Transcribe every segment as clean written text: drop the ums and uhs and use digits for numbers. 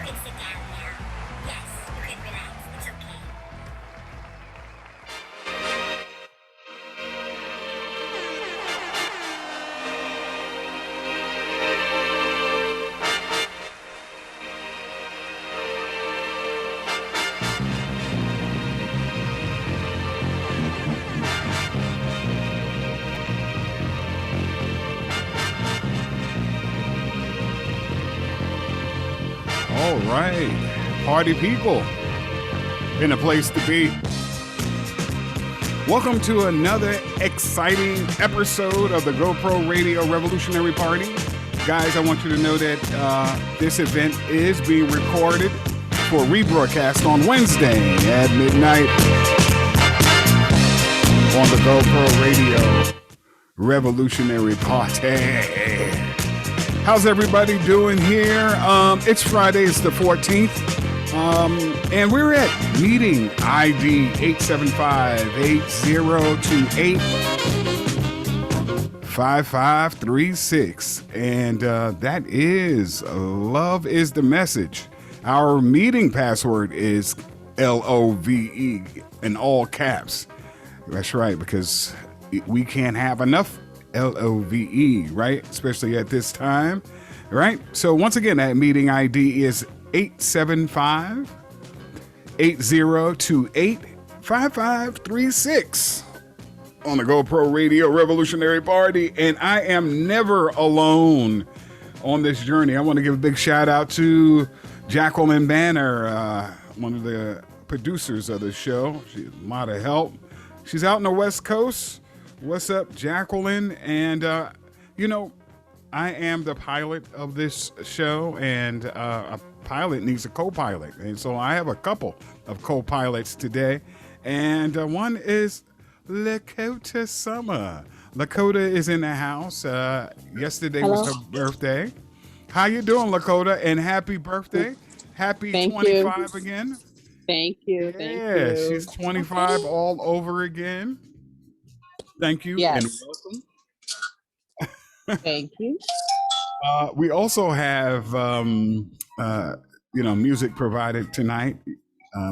can sit down now. Yes, you can relax. It's okay. All right, party people, in a place to be. Welcome to another exciting episode of the GoPro Radio Revolutionary Party. Guys, I want you to know that this event is being recorded for rebroadcast on Wednesday at midnight on the GoPro Radio Revolutionary Party. How's everybody doing here? It's Friday, it's the 14th, and we're at meeting ID 875-802-85536, and that is Love is the Message. Our meeting password is LOVE in all caps. That's right, because we can't have enough LOVE, right? Especially at this time, right? So once again, that meeting ID is 875-802-85536 on the GoPro Radio Revolutionary Party. And I am never alone on this journey. I want to give a big shout out to Jacqueline Banner, one of the producers of the show. She's a lot of help. She's out on the West Coast. What's up, Jacqueline? And, I am the pilot of this show, and a pilot needs a co-pilot. And so I have a couple of co-pilots today. And one is Lakota Summer. Lakota is in the house. Yesterday was her birthday. How you doing, Lakota? And happy birthday. Happy Thank 25 you. again. Thank you. Yeah, Thank you. she's 25 all over again. Thank you Yes. and welcome. Thank you. We also have, music provided tonight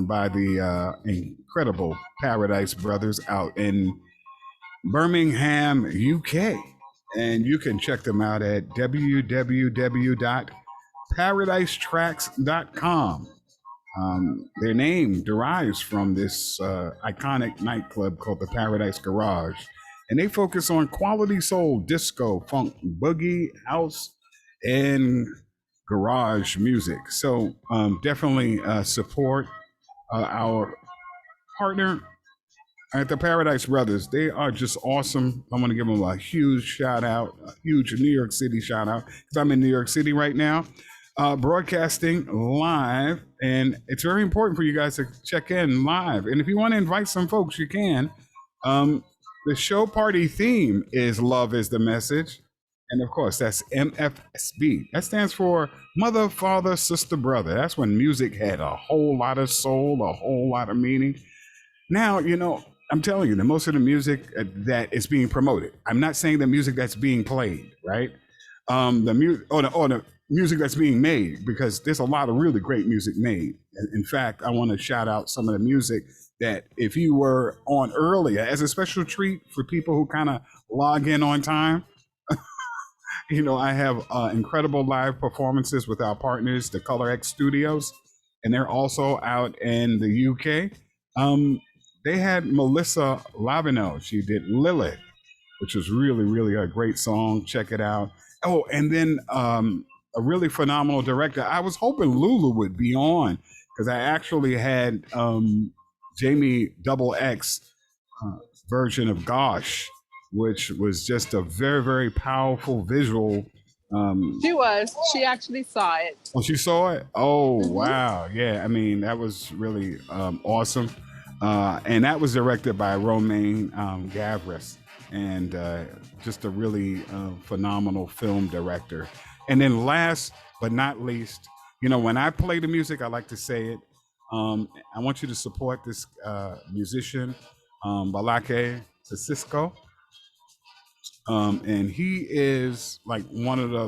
by the incredible Paradise Brothers out in Birmingham, UK. And you can check them out at www.paradisetracks.com. Their name derives from this iconic nightclub called the Paradise Garage. And they focus on quality soul, disco, funk, boogie, house, and garage music. So definitely support our partner at the Paradise Brothers. They are just awesome. I want to give them a huge shout out, a huge New York City shout out, because I'm in New York City right now, broadcasting live. And it's very important for you guys to check in live. And if you want to invite some folks, you can. The show party theme is Love is the Message. And of course, that's MFSB. That stands for Mother, Father, Sister, Brother. That's when music had a whole lot of soul, a whole lot of meaning. Now, I'm telling you, the most of the music that is being promoted, I'm not saying the music that's being played, right? The music that's being made, because there's a lot of really great music made. In fact, I want to shout out some of the music that if you were on earlier as a special treat for people who kind of log in on time, I have incredible live performances with our partners, the Color X Studios, and they're also out in the UK. They had Melissa Lavino. She did Lilith, which was really, really a great song. Check it out. Oh, and then a really phenomenal director. I was hoping Lulu would be on, because I actually had Jamie Double X version of Gosh, which was just a very, very powerful visual. She actually saw it. Oh, she saw it? Oh, wow. Yeah, I mean, that was really awesome. And that was directed by Romain Gavras, and just a really phenomenal film director. And then last but not least, when I play the music, I like to say it. I want you to support this musician, Balake Sisco. And he is like one of the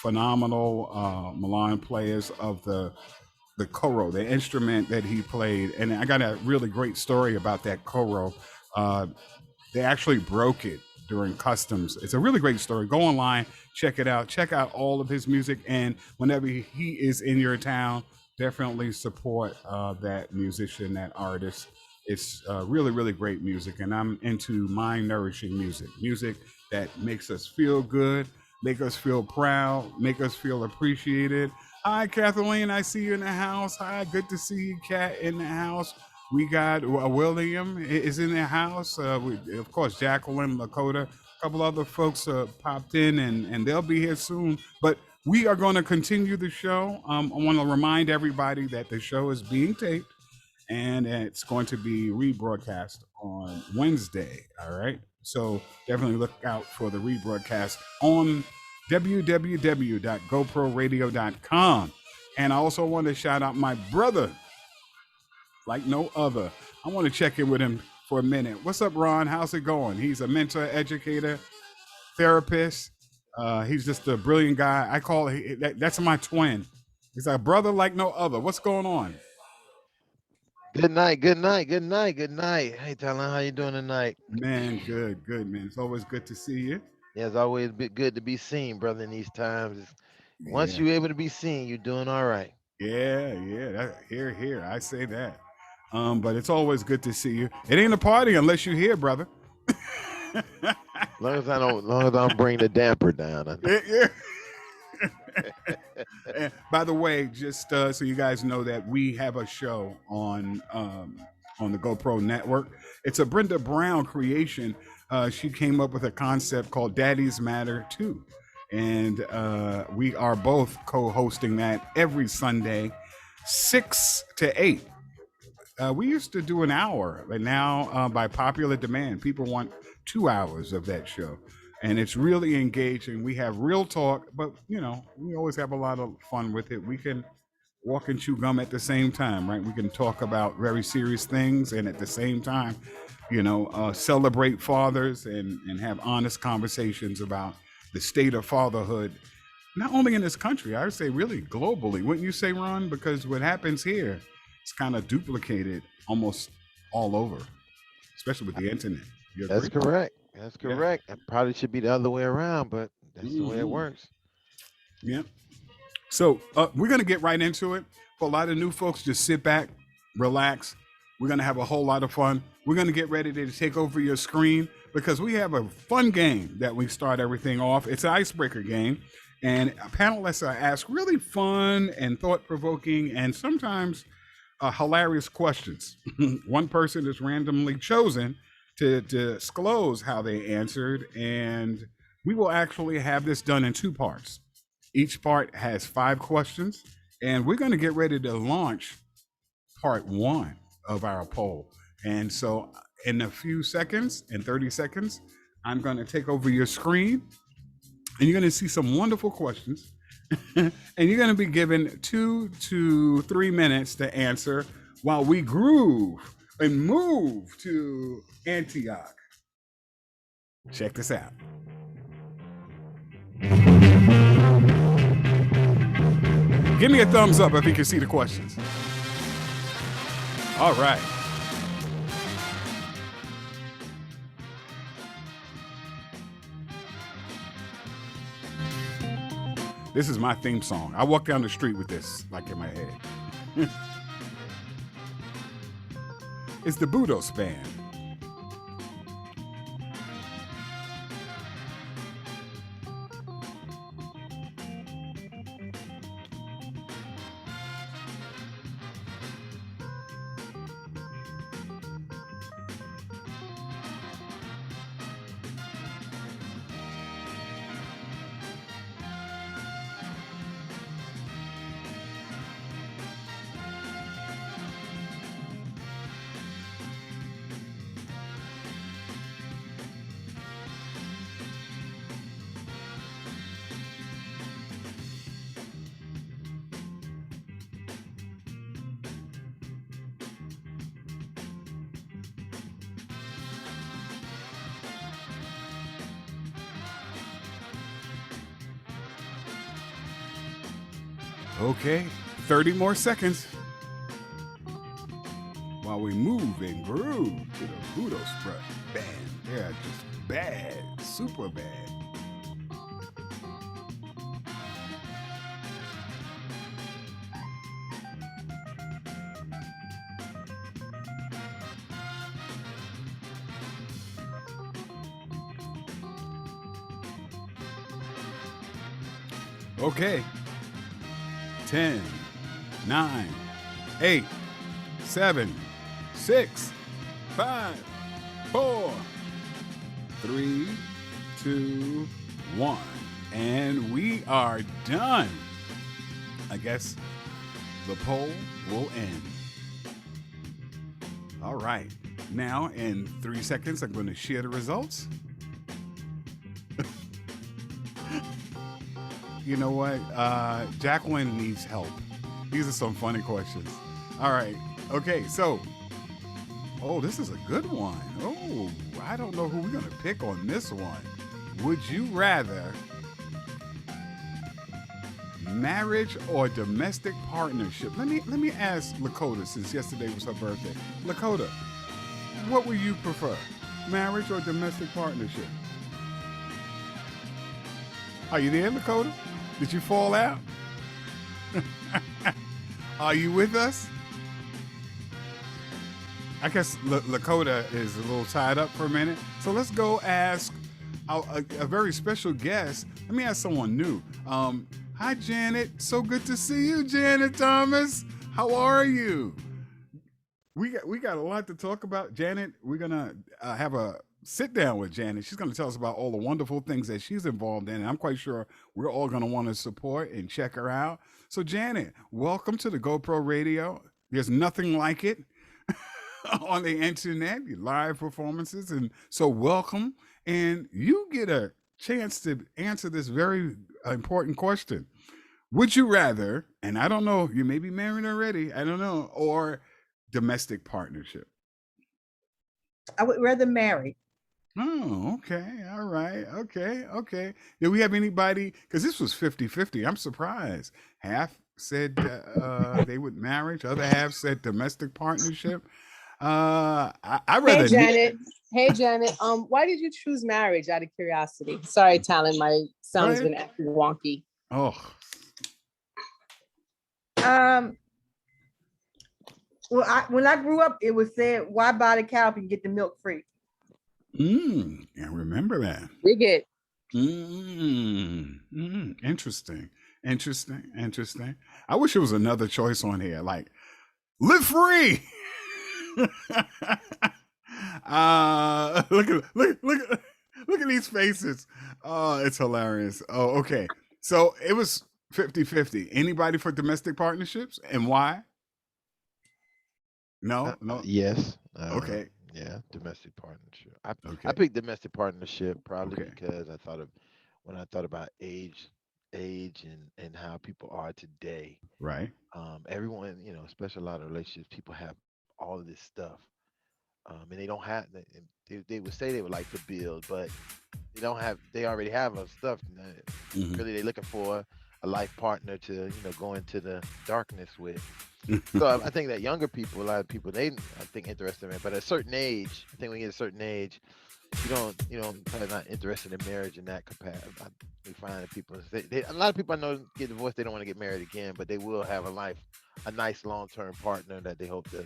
phenomenal Milan players of the koro, the instrument that he played. And I got a really great story about that koro. Uh, they actually broke it during customs. It's a really great story. Go online, check it out. Check out all of his music. And whenever he is in your town, definitely support that musician, that artist. It's really, really great music. And I'm into mind nourishing music, music that makes us feel good, make us feel proud, make us feel appreciated. Hi, Kathleen. I see you in the house. Hi, good to see you, Kat, in the house. We got William is in the house. Of course, Jacqueline, Lakota, a couple other folks popped in, and they'll be here soon. But we are going to continue the show. I want to remind everybody that the show is being taped, and it's going to be rebroadcast on Wednesday. All right. So definitely look out for the rebroadcast on www.goproradio.com. And I also want to shout out my brother like no other. I want to check in with him for a minute. What's up, Ron? How's it going? He's a mentor, educator, therapist. He's just a brilliant guy. I call that's my twin. He's a brother like no other. What's going on? Good night, good night, good night, good night. Hey, Talon, how you doing tonight? Man, good, man. It's always good to see you. Yeah, it's always good to be seen, brother, in these times. Once Yeah. you're able to be seen, you're doing all right. Yeah. Here. I say that. But it's always good to see you. It ain't a party unless you're here, brother. Long as I don't bring the damper down. Yeah. And by the way, just so you guys know that we have a show on the GoPro network. It's a Brenda Brown creation. She came up with a concept called Daddies Matter Too. And we are both co-hosting that every Sunday, 6 to 8. We used to do an hour, but now by popular demand, people want 2 hours of that show. And it's really engaging. We have real talk, but we always have a lot of fun with it. We can walk and chew gum at the same time, right? We can talk about very serious things and at the same time, celebrate fathers and have honest conversations about the state of fatherhood, not only in this country, I would say really globally. Wouldn't you say, Ron? Because what happens here, it's kind of duplicated almost all over, especially with the internet. That's correct. That's correct. Yeah. It probably should be the other way around, but that's the way it works. Yeah. So we're going to get right into it. For a lot of new folks, just sit back, relax. We're going to have a whole lot of fun. We're going to get ready to take over your screen because we have a fun game that we start everything off. It's an icebreaker game. And panelists are asked really fun and thought-provoking and sometimes hilarious questions. One person is randomly chosen to disclose how they answered, and we will actually have this done in 2 parts. Each part has 5 questions, and we're going to get ready to launch part 1 of our poll. And so in a few seconds, in 30 seconds, I'm going to take over your screen, and you're going to see some wonderful questions, and you're going to be given 2 to 3 minutes to answer while we groove and move to Antioch. Check this out. Give me a thumbs up if you can see the questions. All right. This is my theme song. I walk down the street with this like in my head. It's the Budos Band. Okay, 30 more seconds while we move and groove to the Budo Strut Band. They're just bad, super bad. Okay. 10, 9, 8, 7, 6, 5, 4, 3, 2, 1. And we are done. I guess the poll will end. All right. Now, in 3 seconds, I'm going to share the results. You know what? Jacqueline needs help. These are some funny questions. All right. Okay. So, this is a good one. Oh, I don't know who we're going to pick on this one. Would you rather marriage or domestic partnership? Let me ask Lakota, since yesterday was her birthday. Lakota, what would you prefer? Marriage or domestic partnership? Are you there, Lakota? Did you fall out? Are you with us? I guess Lakota is a little tied up for a minute. So let's go ask a very special guest. Let me ask someone new. Hi, Janet. So good to see you, Janet Thomas. How are you? We got a lot to talk about. Janet, we're going to have a sit down with Janet. She's going to tell us about all the wonderful things that she's involved in. And I'm quite sure we're all going to want to support and check her out. So Janet, welcome to the GoPro Radio. There's nothing like it on the internet, live performances. And so welcome. And you get a chance to answer this very important question. Would you rather, and I don't know, you may be married already, I don't know, or domestic partnership? I would rather marry. Oh, okay. All right. Okay. Did we have anybody? Because this was 50-50. I'm surprised. Half said they would marriage. Other half said domestic partnership. I rather. Hey, Janet. Why did you choose marriage out of curiosity? Sorry, Talon. My sound's been acting wonky. Oh. Well, when I grew up, it was said, "Why buy the cow if you can get the milk free?" I remember that. Dig it. Interesting. I wish there was another choice on here, like live free. Look at these faces. Oh, it's hilarious. Oh, okay. So it was 50-50. Anybody for domestic partnerships, and why? No. Yes. Okay. Yeah, domestic partnership. I picked domestic partnership probably because when I thought about age and how people are today. Right. Everyone, especially a lot of relationships, people have all of this stuff. And they don't have, they would say they would like to build, but they already have a stuff. Really, they're looking for a life partner to, go into the darkness with. So I think that younger people, a lot of people, I think interested in it, but at a certain age, I think when you get a certain age, you don't probably not interested in marriage in that capacity. We find that people, a lot of people I know get divorced, they don't want to get married again, but they will have a nice long-term partner that they hope to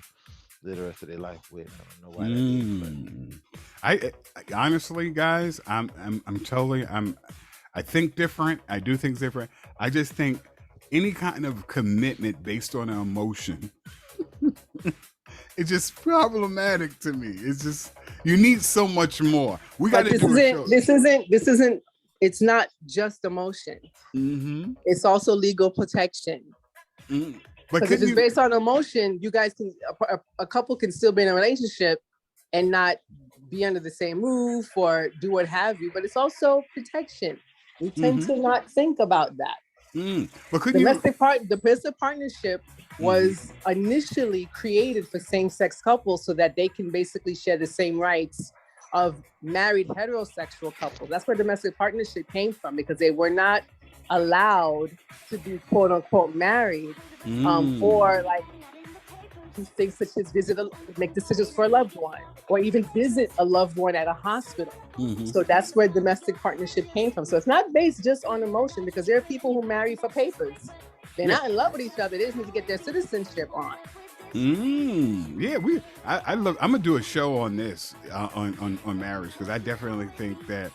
live the rest of their life with. I don't know why that is, but. I honestly, guys, I think different. I do things different. I just think any kind of commitment based on an emotion, it's just problematic to me. It's just, you need so much more. We got to do a show. This isn't. It's not just emotion. It's also legal protection. Because if it's based on emotion, you guys can, a couple can still be in a relationship and not be under the same roof or do what have you. But it's also protection. We tend to not think about that. But domestic partnership was initially created for same-sex couples so that they can basically share the same rights of married heterosexual couples. That's where domestic partnership came from, because they were not allowed to be quote unquote married, or like things such as make decisions for a loved one, or even visit a loved one at a hospital. So that's where domestic partnership came from. So it's not based just on emotion, because there are people who marry for papers. They're not in love with each other. They just need to get their citizenship on. Yeah, I'm gonna do a show on this on marriage, because I definitely think that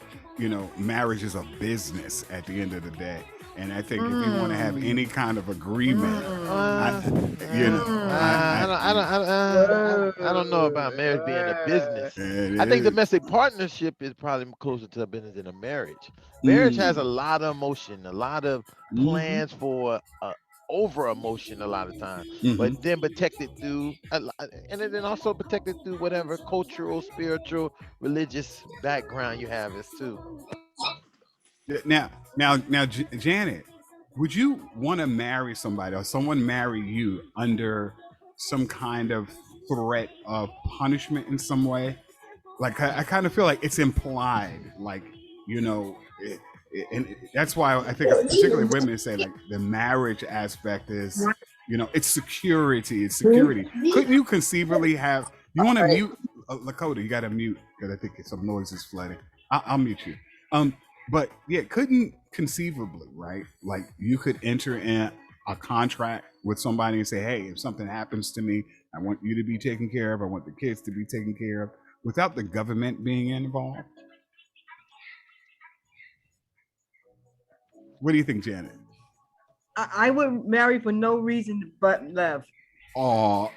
marriage is a business at the end of the day. And I think if you want to have any kind of agreement, I don't know about marriage being a business. I think domestic partnership is probably closer to a business than a marriage. Marriage has a lot of emotion, a lot of plans for over emotion a lot of times, but then protected through, and then also protected through whatever cultural, spiritual, religious background you have as too. Now, Janet, would you want to marry somebody, or someone marry you under some kind of threat of punishment in some way? Like, I kind of feel like it's implied, like, and that's why I think particularly women say like the marriage aspect is, it's security. It's security. Couldn't you conceivably have? You want to mute Lakota? You got to mute, because I think some noise is flooding. I'll mute you. But yeah, couldn't conceivably, right? Like you could enter in a contract with somebody and say, hey, if something happens to me, I want you to be taken care of. I want the kids to be taken care of, without the government being involved. What do you think, Janet? I would marry for no reason but love. Oh,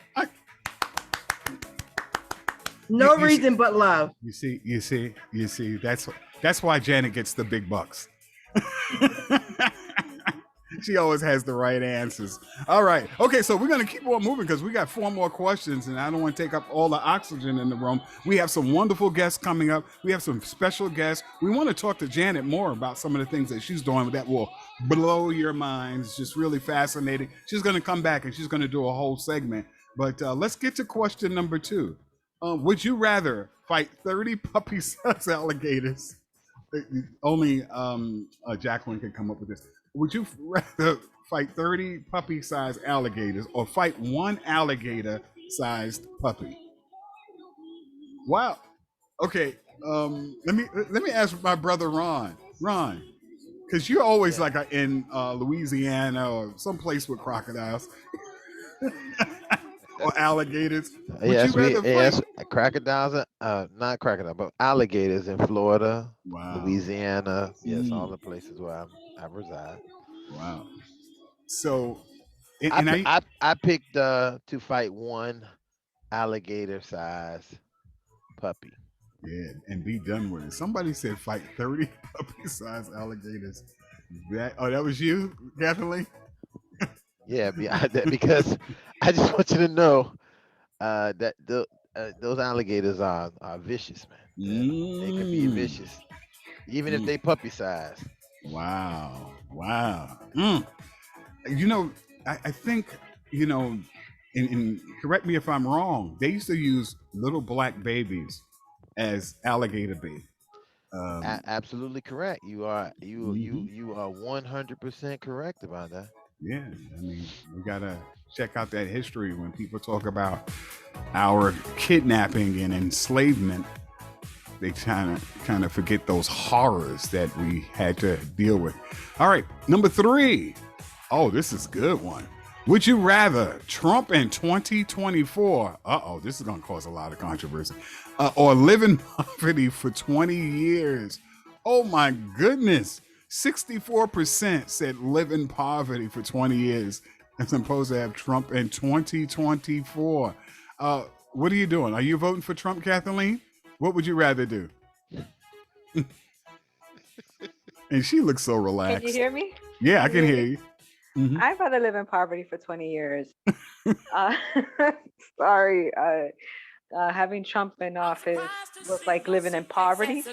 no reason but love. You see. That's why Janet gets the big bucks. She always has the right answers. All right. Okay, so we're going to keep on moving, because we got 4 more questions, and I don't want to take up all the oxygen in the room. We have some wonderful guests coming up. We have some special guests. We want to talk to Janet more about some of the things that she's doing that will blow your minds. It's just really fascinating. She's going to come back, and she's going to do a whole segment. But let's get to question number 2. Would you rather fight 30 puppy-sized alligators? Only Jacqueline can come up with this. Would you rather fight 30 puppy-sized alligators, or fight 1 alligator-sized puppy? Wow. Okay. Let me ask my brother Ron. Ron, because you're always like in Louisiana or someplace with crocodiles or alligators. Yes, crocodiles. Not crocodiles, but alligators in Florida, Louisiana. Yes, all the places where I reside. Wow. So, I picked to fight 1 alligator-sized puppy. Yeah, and be done with it. Somebody said fight 30 puppy-sized alligators. That was you, Kathleen? Yeah, because I just want you to know that those alligators are vicious, man. They can be vicious, even if they puppy-sized. Wow. I think, and correct me if I'm wrong, they used to use little black babies as alligator bait. Absolutely correct. You are 100% correct about that. Yeah, I mean, we gotta check out that history when people talk about our kidnapping and enslavement. They kind of forget those horrors that we had to deal with. All right, number 3. Oh, this is a good one. Would you rather Trump in 2024? This is gonna cause a lot of controversy. Or live in poverty for 20 years? Oh my goodness. 64% said live in poverty for 20 years as opposed to have Trump in 2024. What are you doing? Are you voting for Trump, Kathleen? What would you rather do? And she looks so relaxed. Can you hear me? Yeah, I can hear you. Mm-hmm. I'd rather live in poverty for 20 years. Sorry. Having Trump in office was like living in poverty.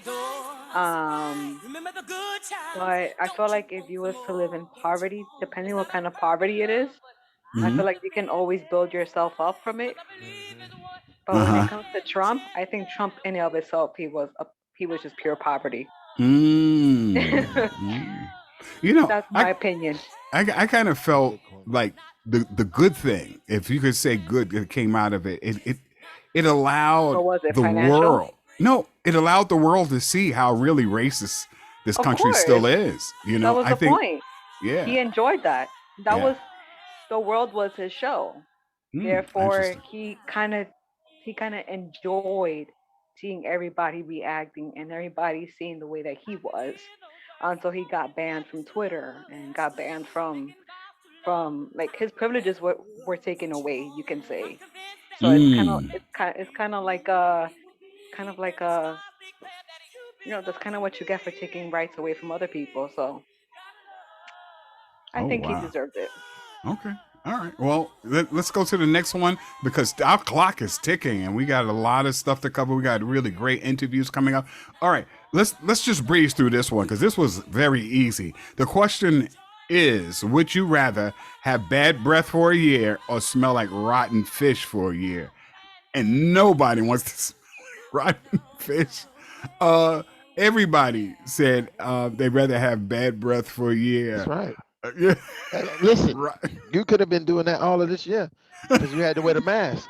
But I feel like if you was to live in poverty, depending what kind of poverty it is, I feel like you can always build yourself up from it. But when it comes to Trump, I think Trump in and of itself, he was just pure poverty. You know, That's my opinion. I kind of felt like the good thing, if you could say good, that came out of it. It allowed What was it? the Financial? world. No, it allowed the world to see how really racist this Of country course. still is. You know, That was I the think, point. yeah, He enjoyed that. That yeah. was the world was his show. Therefore, Interesting. he kind of enjoyed seeing everybody reacting and everybody seeing the way that he was, until he got banned from Twitter and got banned from like his privileges were taken away. You can say. So Mm. it's kind of like a that's kind of what you get for taking rights away from other people. So I Oh think he wow. deserved it. Okay. All right. Well, let's go to the next one because our clock is ticking and we got a lot of stuff to cover. We got really great interviews coming up. All right. Let's just breeze through this one because this was very easy. The question is, would you rather have bad breath for a year or smell like rotten fish for a year? And nobody wants to smell like rotten fish. Everybody said they'd rather have bad breath for a year. That's right. Yeah. Listen, Right. you could have been doing that all of this year because you had to wear the mask.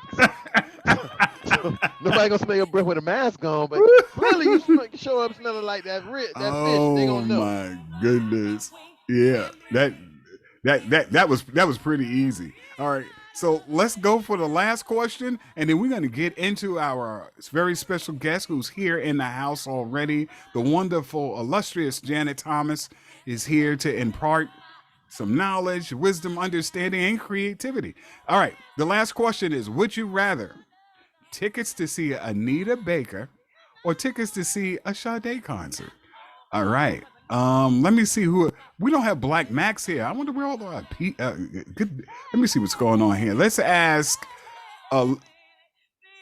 So nobody gonna smell your breath with a mask on, but really you show up smelling like that fish. They Oh gonna know. my goodness. Yeah. That was pretty easy. All right. So let's go for the last question, and then we're going to get into our very special guest who's here in the house already. The wonderful, illustrious Janet Thomas is here to impart some knowledge, wisdom, understanding, and creativity. All right. The last question is, would you rather tickets to see Anita Baker or tickets to see a Sade concert? All right. Let me see who we don't have Black Max here. I wonder where all the good. Let me see what's going on here. Let's ask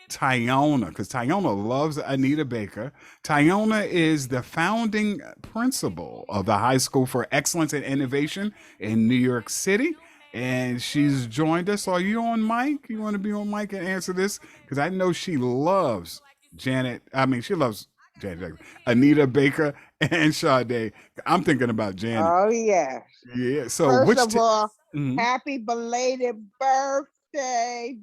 Tyona, because Tyona loves Anita Baker. Tyona is the founding principal of the High School for Excellence and Innovation in New York City. And she's joined us. Are you on mic? You want to be on mic and answer this? Because I know she loves Janet. I mean, she loves Janet Jackson, Anita Baker, and Sade. I'm thinking about Janet. Oh yeah. Yeah. So First of all, Mhm. happy belated birthday,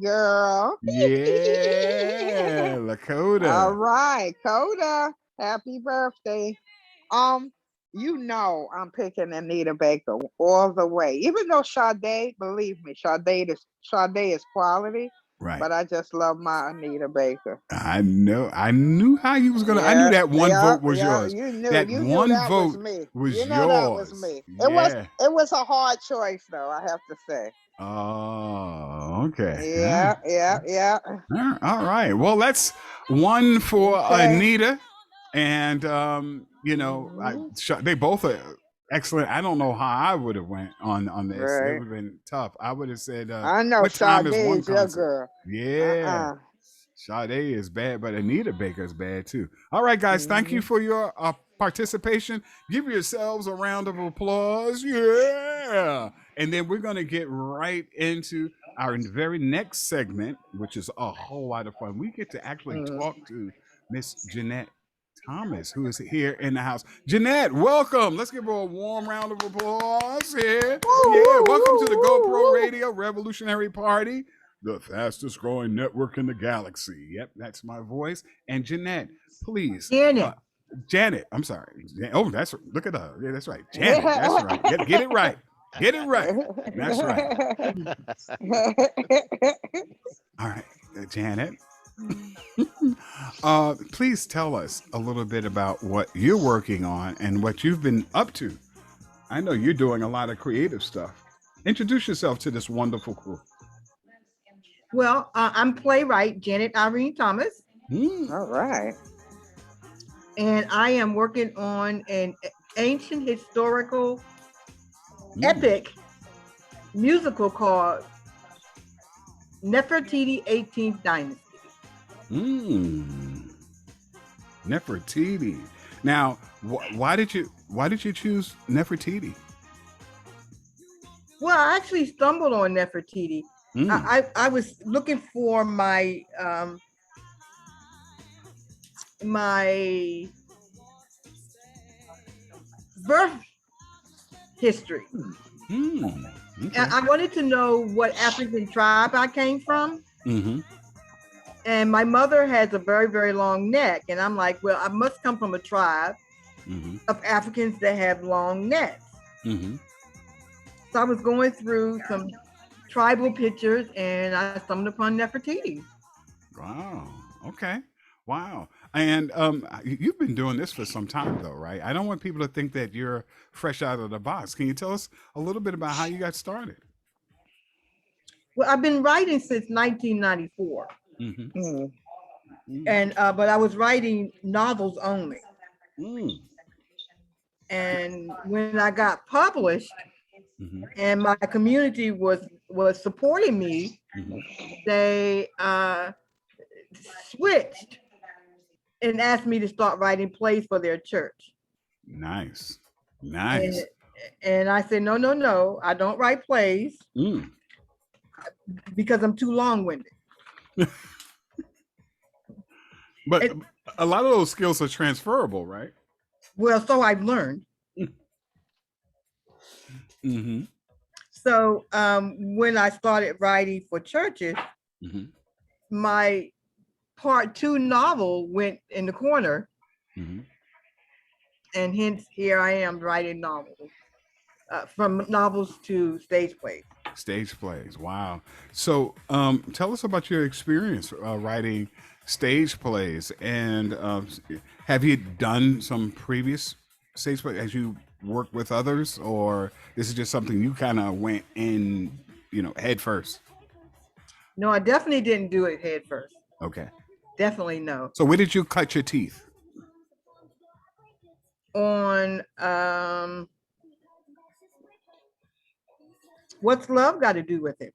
girl. Yeah, Lakota. All right, Coda. Happy birthday. You know I'm picking Anita Baker all the way. Even though Sade, believe me, Sade is quality. Right. But I just love my Anita Baker. I know. I knew how you was gonna. I knew that one vote was yours. You knew that you one knew that vote was me. was you know yours. That was me. It was a hard choice though, I have to say. Oh, okay. Yeah. All right. Well, that's one for Anita, and they both are excellent. I don't know how I would have went on this. Right. It would have been tough. I would have said, I know what time Sade is one is your concert? girl. Yeah. Sade is bad, but Anita Baker is bad too. All right, guys. Thank you for your participation. Give yourselves a round of applause. Yeah. And then we're going to get right into our very next segment, which is a whole lot of fun. We get to actually talk to Miss Jeanette Thomas, who is here in the house. Jeanette, welcome. Let's give her a warm round of applause here. Yeah, welcome to the GoPro Radio Revolutionary Party, the fastest growing network in the galaxy. Yep, that's my voice. And Jeanette, please. Janet, I'm sorry. Oh, look at her. Yeah, that's right. Janet, that's right. Get it right. Get it right. That's right. All right, Janet. Please tell us a little bit about what you're working on and what you've been up to. I know you're doing a lot of creative stuff. Introduce yourself to this wonderful crew. Well, I'm playwright Janet Irene Thomas. All right. And I am working on an ancient historical epic musical called Nefertiti 18th Dynasty. Nefertiti. Now, why did you choose Nefertiti? Well, I actually stumbled on Nefertiti. I was looking for my my birth history. Okay. And I wanted to know what African tribe I came from. And my mother has a very, very long neck. And I'm like, well, I must come from a tribe of Africans that have long necks. So I was going through some tribal pictures and I stumbled upon Nefertiti. Wow. Okay. Wow. And you've been doing this for some time though, right? I don't want people to think that you're fresh out of the box. Can you tell us a little bit about how you got started? Well, I've been writing since 1994. And but I was writing novels only. And when I got published and my community was supporting me, they switched and asked me to start writing plays for their church. Nice. And I said, no, I don't write plays because I'm too long-winded. But a lot of those skills are transferable, right? Well, so I've learned. So when I started writing for churches, my part 2 novel went in the corner. And hence here I am writing novels, from novels to stage plays. Stage plays. Wow. So tell us about your experience writing stage plays, and have you done some previous stage plays as you work with others, or this is just something you kind of went in, head first? No, I definitely didn't do it head first. Okay. Definitely no. So where did you cut your teeth? On What's Love Got to Do with It?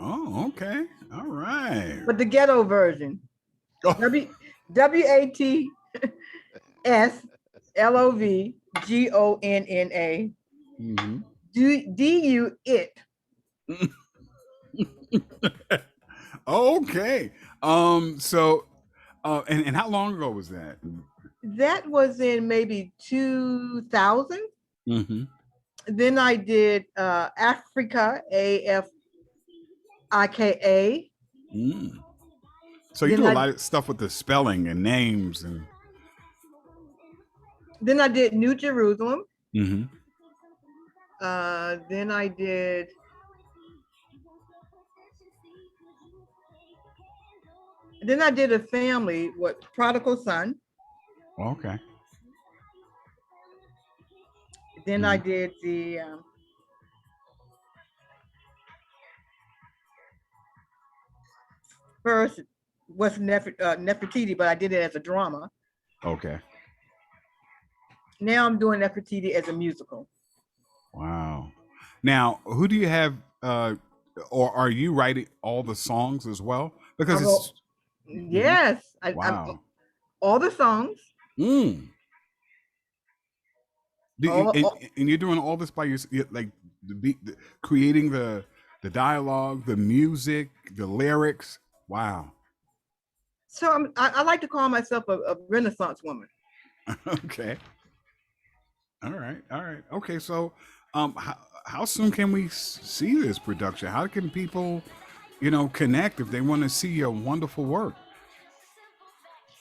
Oh, okay. All right. But the ghetto version. Oh. WATSLOVGONNA. DU it. Okay. So and how long ago was that? That was in maybe 2000. Then I did Africa, AFIKA. So you do a lot of stuff with the spelling and names, and then I did New Jerusalem. Then I did a family, Prodigal Son. Okay. Then I did the first was Nefertiti, but I did it as a drama. Okay. Now I'm doing Nefertiti as a musical. Wow. Now, who do you have, or are you writing all the songs as well? Because yes, wow. All the songs. And you're doing all this by yourself, like creating the dialogue, the music, the lyrics. Wow. So I like to call myself a Renaissance woman. Okay. All right. Okay. So, how soon can we see this production? How can people, connect if they want to see your wonderful work?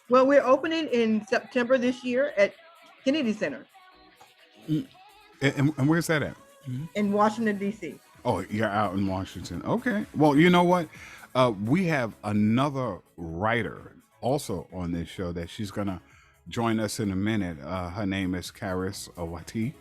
Well, we're opening in September this year at Kennedy Center. And where's that at? In Washington, D.C. Oh, you're out in Washington. Okay. Well, you know what? We have another writer also on this show that she's going to join us in a minute. Her name is Karis Watie,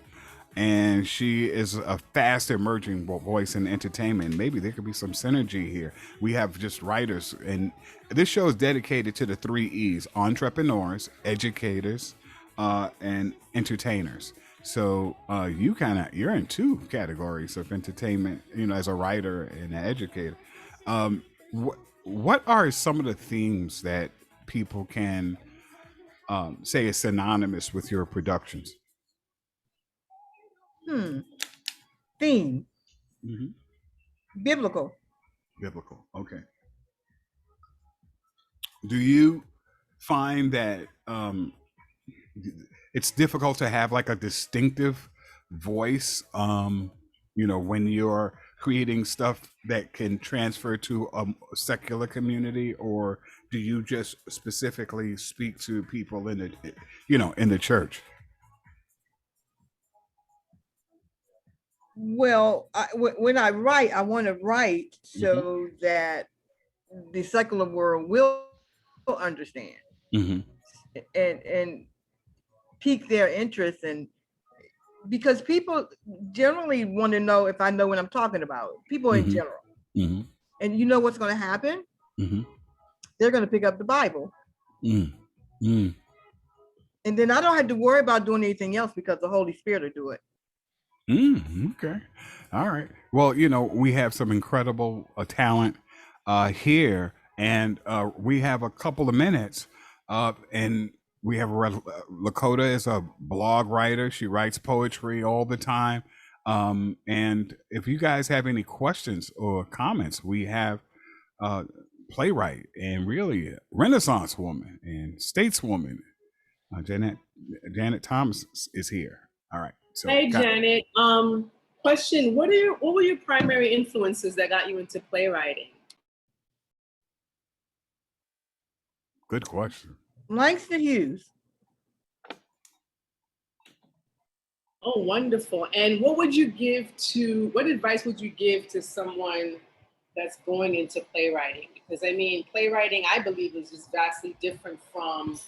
and she is a fast emerging voice in entertainment. Maybe there could be some synergy here. We have just writers, and this show is dedicated to the 3 E's: entrepreneurs, educators, and entertainers. So you're in 2 categories of entertainment, as a writer and an educator. What are some of the themes that people can say is synonymous with your productions? Theme. Biblical. Okay. Do you find that it's difficult to have like a distinctive voice, when you're creating stuff that can transfer to a secular community, or do you just specifically speak to people in the church? Well, when I write, I want to write Mm-hmm. so that the secular world will understand Mm-hmm. and pique their interest, and because people generally want to know if I know what I'm talking about. People in Mm-hmm. general, Mm-hmm. and you know what's going to happen? Mm-hmm. They're going to pick up the Bible, Mm-hmm. and then I don't have to worry about doing anything else because the Holy Spirit will do it. Okay. All right. Well, we have some incredible talent here, and we have a couple of minutes, and we have Lakota is a blog writer. She writes poetry all the time. And if you guys have any questions or comments, we have playwright and really Renaissance woman and stateswoman. Janet Thomas is here. All right. So, hey, Janet. Question: What were your primary influences that got you into playwriting? Good question. Langston Hughes. Oh, wonderful. And what advice would you give to someone that's going into playwriting? Because playwriting, I believe, is just vastly different from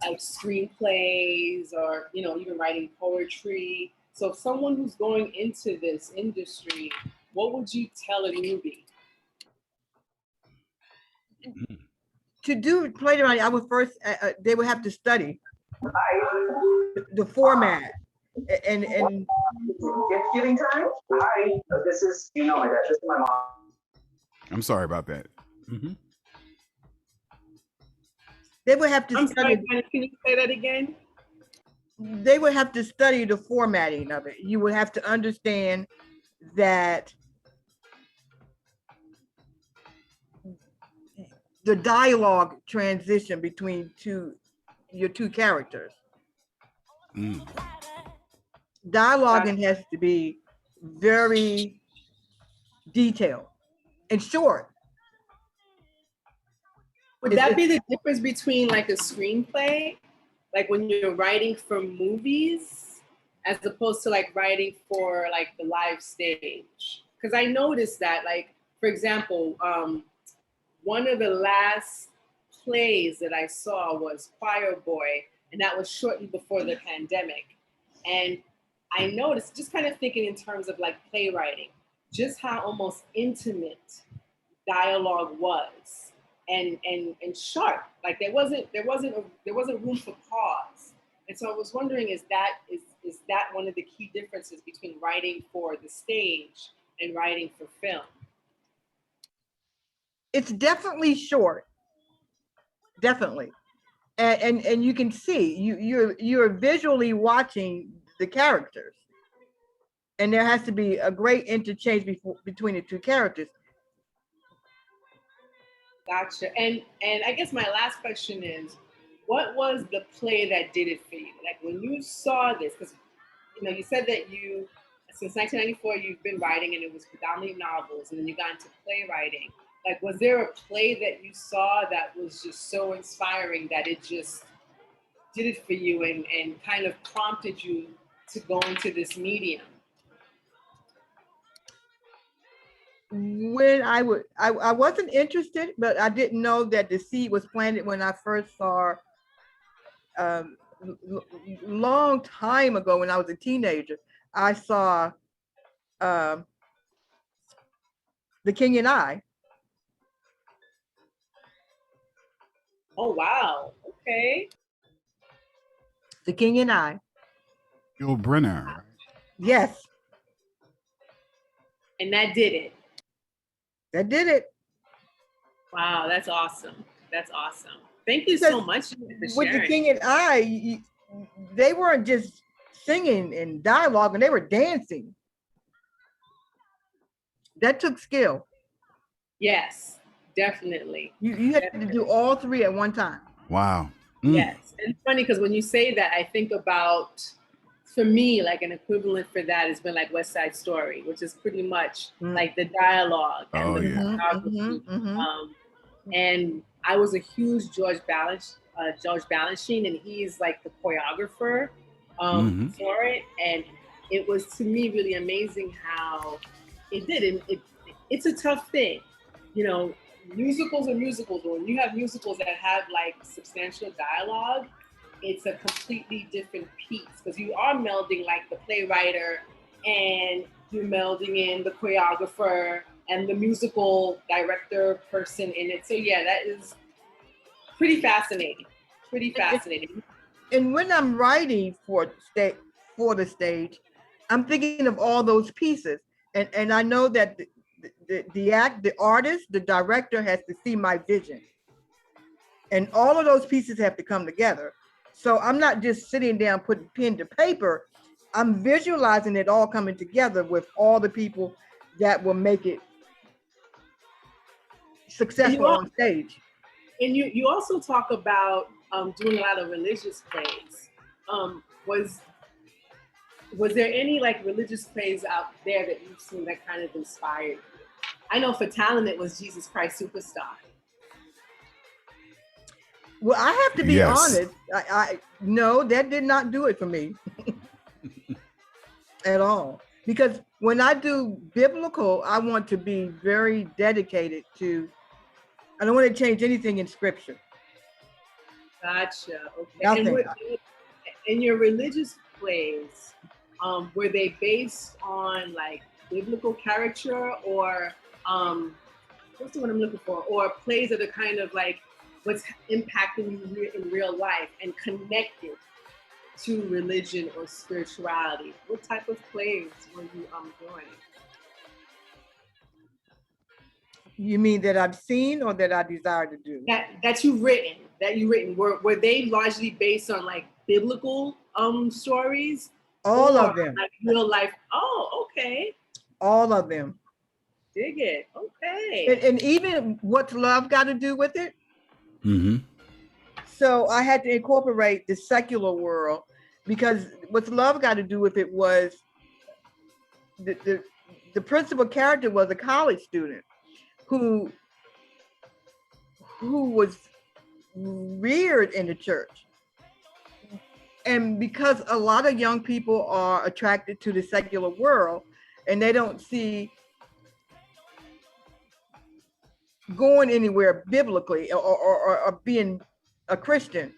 like screenplays or, even writing poetry. So if someone who's going into this industry, what would you tell a newbie? To do playwriting, I would first, they would have to study the format. And Thanksgiving time. Hi, this is my dad. This is my mom. I'm sorry about that. Mm-hmm. They would have to I'm study. sorry, can you say that again? They would have to study the formatting of it. You would have to understand that the dialogue transition between your two characters. Dialoguing has to be very detailed and short. Would that be the difference between like a screenplay, like when you're writing for movies, as opposed to like writing for like the live stage? Because I noticed that, like, for example, one of the last plays that I saw was Choir Boy, and that was shortly before the pandemic. And I noticed, just kind of thinking in terms of like playwriting, just how almost intimate dialogue was, and sharp. Like there wasn't room for pause. And so I was wondering, is that one of the key differences between writing for the stage and writing for film? It's definitely short, definitely, and you can see you're visually watching the characters, and there has to be a great interchange between the two characters. Gotcha. And I guess my last question is, what was the play that did it for you? Like when you saw this, because you said that since 1994 you've been writing, and it was predominantly novels, and then you got into playwriting. Like, was there a play that you saw that was just so inspiring that it just did it for you and kind of prompted you to go into this medium? When I wasn't interested, but I didn't know that the seed was planted when I first saw, long time ago when I was a teenager, I saw The King and I. Oh, wow. Okay. The King and I. Gil Brenner. Yes. And that did it. That did it. Wow, that's awesome. That's awesome. Thank you so much for sharing. With The King and I, they weren't just singing and dialogue, and they were dancing. That took skill. Yes, definitely. You had to do all three at one time. Wow. Yes. And it's funny because when you say that, I think about for me, like an equivalent for that has been like West Side Story, which is pretty much like the dialogue and the choreography. And I was a huge George Balanchine, and he's like the choreographer for it. And it was, to me, really amazing how it did. And it's a tough thing, you know. Musicals are musicals. When you have musicals that have like substantial dialogue, it's a completely different piece because you are melding like the playwright and you're melding in the choreographer and the musical director person in it. So yeah, that is pretty fascinating. Pretty fascinating. And when I'm writing for the stage, I'm thinking of all those pieces, and I know that the artist, the director has to see my vision, and all of those pieces have to come together. So I'm not just sitting down putting pen to paper. I'm visualizing it all coming together with all the people that will make it successful on stage. And you also talk about doing a lot of religious plays. Was there any like religious plays out there that you've seen that kind of inspired you? I know for Talent it was Jesus Christ Superstar. Well, I have to be honest. I no, that did not do it for me at all. Because when I do biblical, I want to be very dedicated to. I don't want to change anything in Scripture. Gotcha. Okay. Nothing. And in your religious plays, were they based on like biblical character or what's the one I'm looking for? Or plays that are kind of like what's impacting you in real life and connected to religion or spirituality? What type of plays were you doing? You mean that I've seen or that I desire to do? That you've written. Were they largely based on like biblical stories? All of them. Like real life. Oh, okay. All of them. Dig it. Okay. And even what's love got to do with it? Mm-hmm. So I had to incorporate the secular world because what's love got to do with it was the principal character was a college student who was reared in the church. And because a lot of young people are attracted to the secular world and they don't see going anywhere biblically or being a Christian.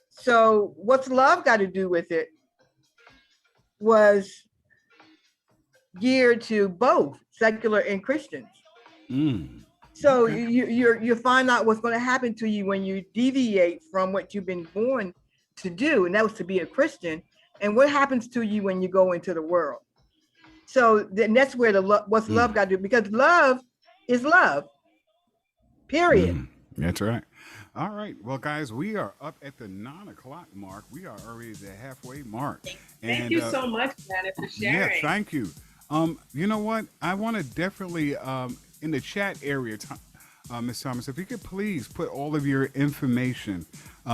So what's love got to do with it was geared to both secular and Christians. So you find out what's going to happen to you when you deviate from what you've been born to do, and that was to be a Christian, and what happens to you when you go into the world. So then that's where what's love got to do, because love is love, period. That's right. All right. Well, guys, we are up at the 9 o'clock mark. We are already the halfway mark. Thank you so much, Janet, for sharing. Yeah, thank you. You know what? I want to definitely, in the chat area, Ms. Thomas, if you could please put all of your information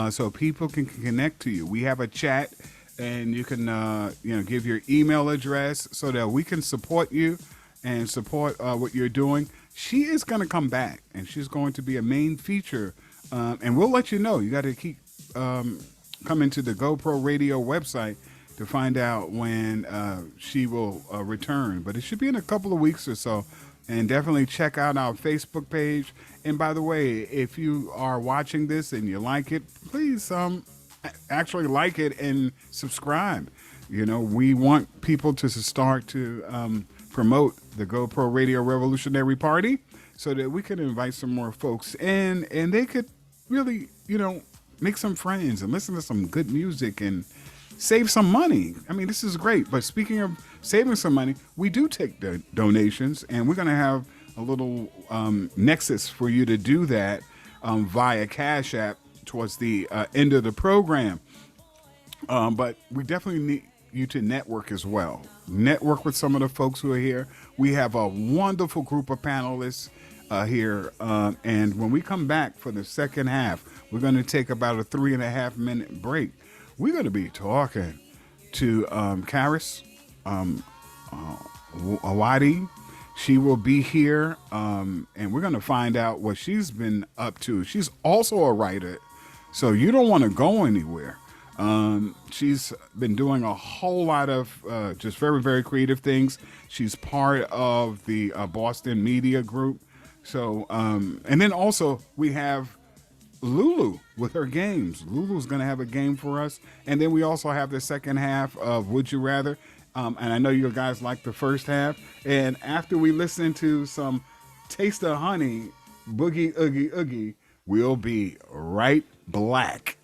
so people can connect to you. We have a chat, and you can, give your email address so that we can support you and support what you're doing. She is going to come back, and she's going to be a main feature, and we'll let you know. You got to keep coming to the GoPro Radio website to find out when she will return. But it should be in a couple of weeks or so. And definitely check out our Facebook page. And by the way, if you are watching this and you like it, please actually like it and subscribe. You know, we want people to start to promote the GoPro Radio Revolutionary Party so that we can invite some more folks in and they could really, make some friends and listen to some good music and save some money. I mean, this is great. But speaking of saving some money, we do take the donations, and we're going to have a little nexus for you to do that via Cash App towards the end of the program. But we definitely need you to network as well. Network with some of the folks who are here. We have a wonderful group of panelists here. And when we come back for the second half, we're going to take about a 3.5 minute break. We're going to be talking to Karis, Watie. She will be here, and we're going to find out what she's been up to. She's also a writer, so you don't want to go anywhere. She's been doing a whole lot of just very, very creative things. She's part of the Boston Media Group. So, and then also we have Lulu with her games. Lulu's going to have a game for us. And then we also have the second half of Would You Rather. And I know you guys like the first half. And after we listen to some Taste of Honey, Boogie Oogie Oogie, we'll be right back.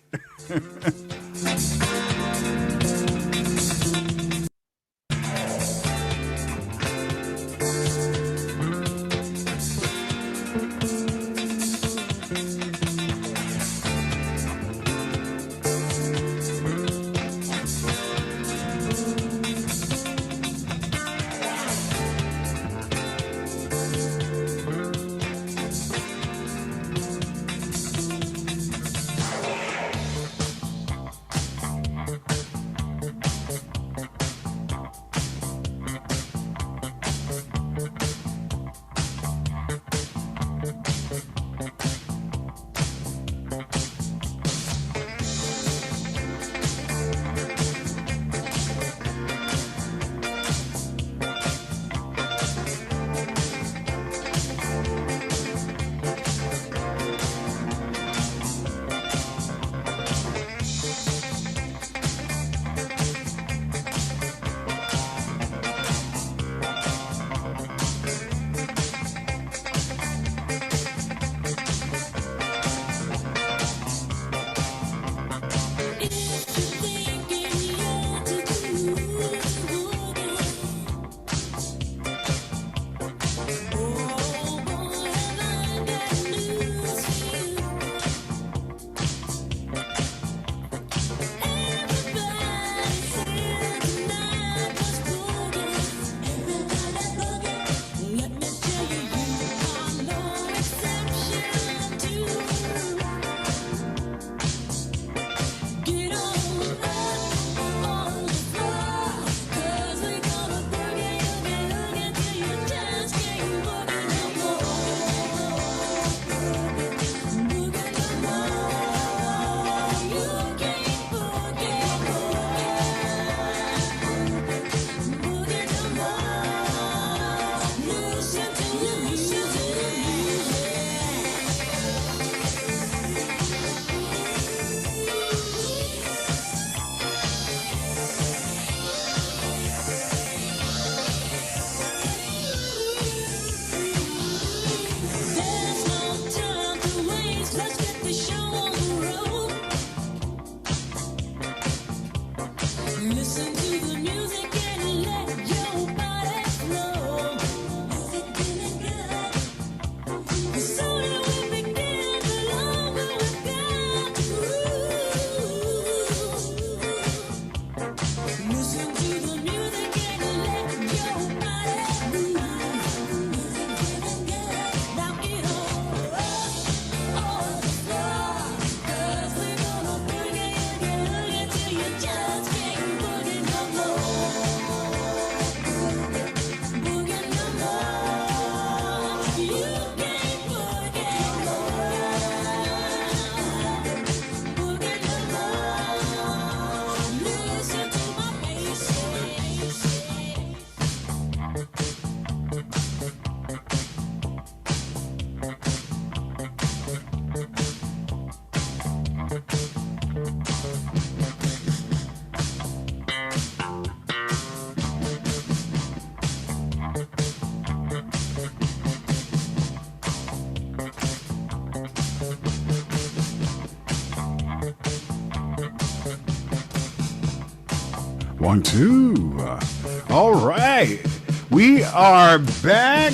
One, two. All right. We are back.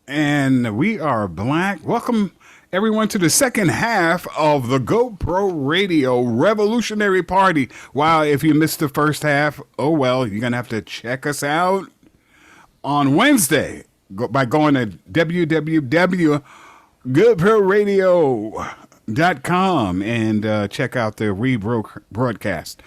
And we are black. Welcome, everyone, to the second half of the GoPro Radio Revolutionary Party. Wow, if you missed the first half, oh well, you're going to have to check us out on Wednesday by going to www.goproradio.com .com and check out the rebroadcast.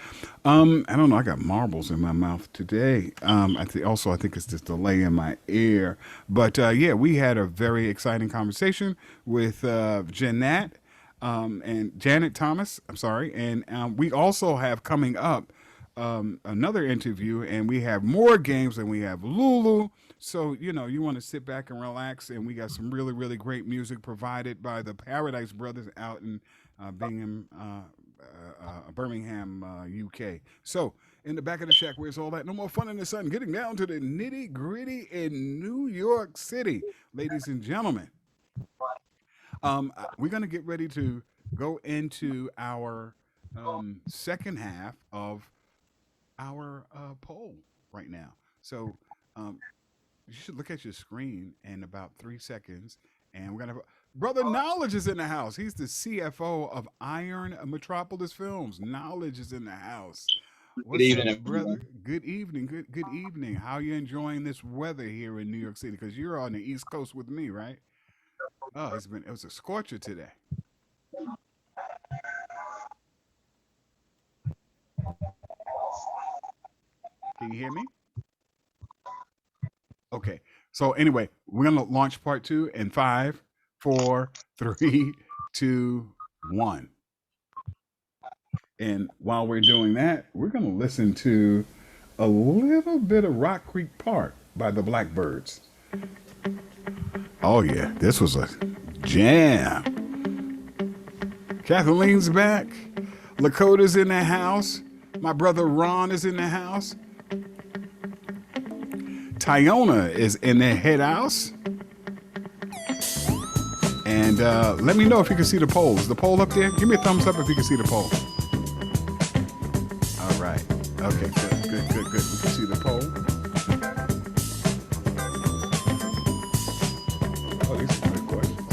I don't know. I got marbles in my mouth today. I think it's this delay in my ear. But yeah, we had a very exciting conversation with Jeanette and Janet Thomas. I'm sorry, and we also have coming up another interview, and we have more games, and we have Lulu. So, you want to sit back and relax, and we got some really, really great music provided by the Paradise Brothers out in Birmingham, UK. So, in the back of the shack, where's all that? No more fun in the sun. Getting down to the nitty gritty in New York City, ladies and gentlemen. We're going to get ready to go into our second half of our poll right now. So, you should look at your screen in about 3 seconds, and we're gonna have Brother Knowledge is in the house. He's the CFO of Iron Metropolis Films. Knowledge is in the house. What's Good evening, up, brother? Good evening. Good evening. How you enjoying this weather here in New York City? Because you're on the East Coast with me, right? Oh, it was a scorcher today. Can you hear me? Okay. So anyway, we're gonna launch part 2 in 5, 4, 3, 2, 1. And while we're doing that, we're gonna listen to a little bit of Rock Creek Park by the Blackbirds. Oh yeah, this was a jam. Kathleen's back. Lakota's in the house. My brother Ron is in the house. Tyona is in the head house. And let me know if you can see the poll. Is the poll up there? Give me a thumbs up if you can see the poll. All right. Okay, good. We can see the poll. Oh, these are good questions.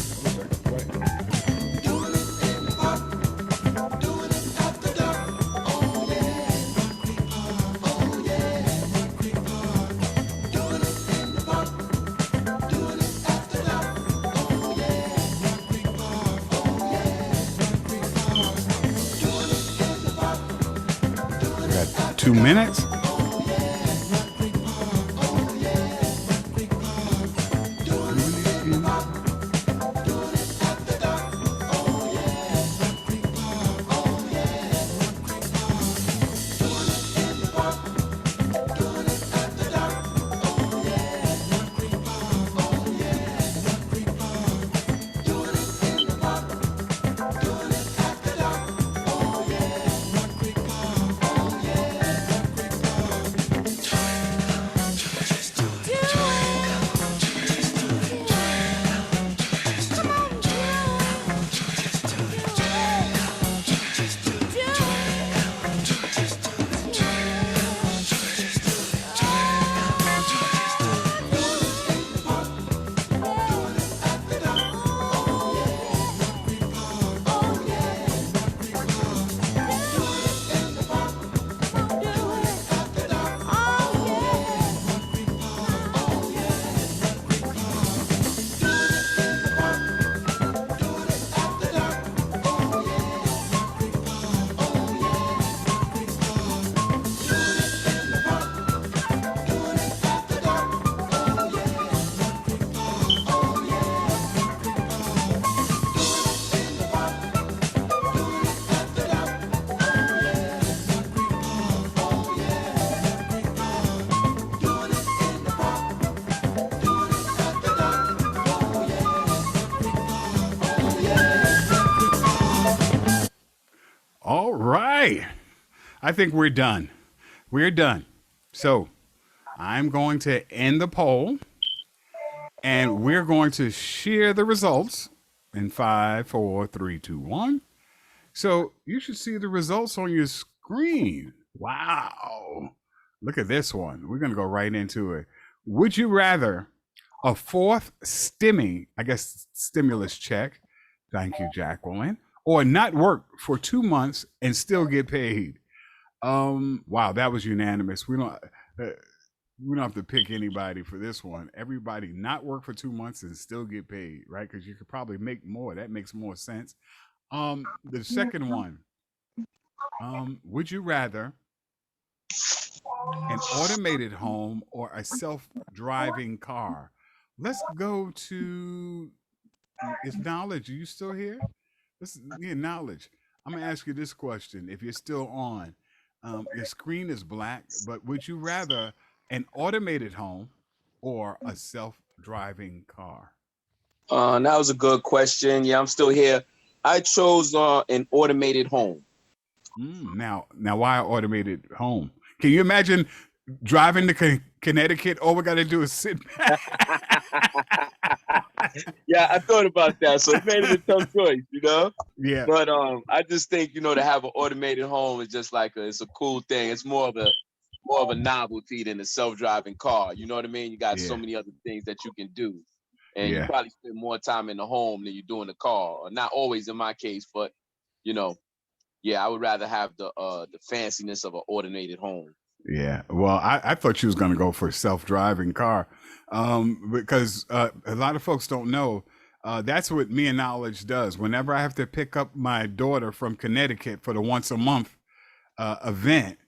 We got 2 minutes. All right. I think we're done. We're done. So I'm going to end the poll, and we're going to share the results in 5, 4, 3, 2, 1. So you should see the results on your screen. Wow. Look at this one. We're going to go right into it. Would you rather a fourth stimulus check, thank you, Jacqueline, or not work for 2 months and still get paid? Wow, that was unanimous. We don't have to pick anybody for this one. Everybody not work for 2 months and still get paid, right? Because you could probably make more. That makes more sense. The second one. Would you rather an automated home or a self-driving car? Let's go to is knowledge. Are you still here? This yeah, knowledge. I'm gonna ask you this question. If you're still on, your screen is black, but would you rather an automated home or a self-driving car? That was a good question. Yeah, I'm still here. I chose an automated home. Now, why automated home? Can you imagine driving to Connecticut? All we got to do is sit back. Yeah, I thought about that, so it made it a tough choice, you know. Yeah. But I just think to have an automated home is just like it's a cool thing. It's more of a novelty than a self-driving car. You know what I mean? You got so many other things that you can do, and you probably spend more time in the home than you do in the car. Or not always in my case, but yeah, I would rather have the fanciness of an automated home. Yeah, well, I thought you was going to go for a self-driving car, because a lot of folks don't know. That's what Me and Knowledge does. Whenever I have to pick up my daughter from Connecticut for the once a month event,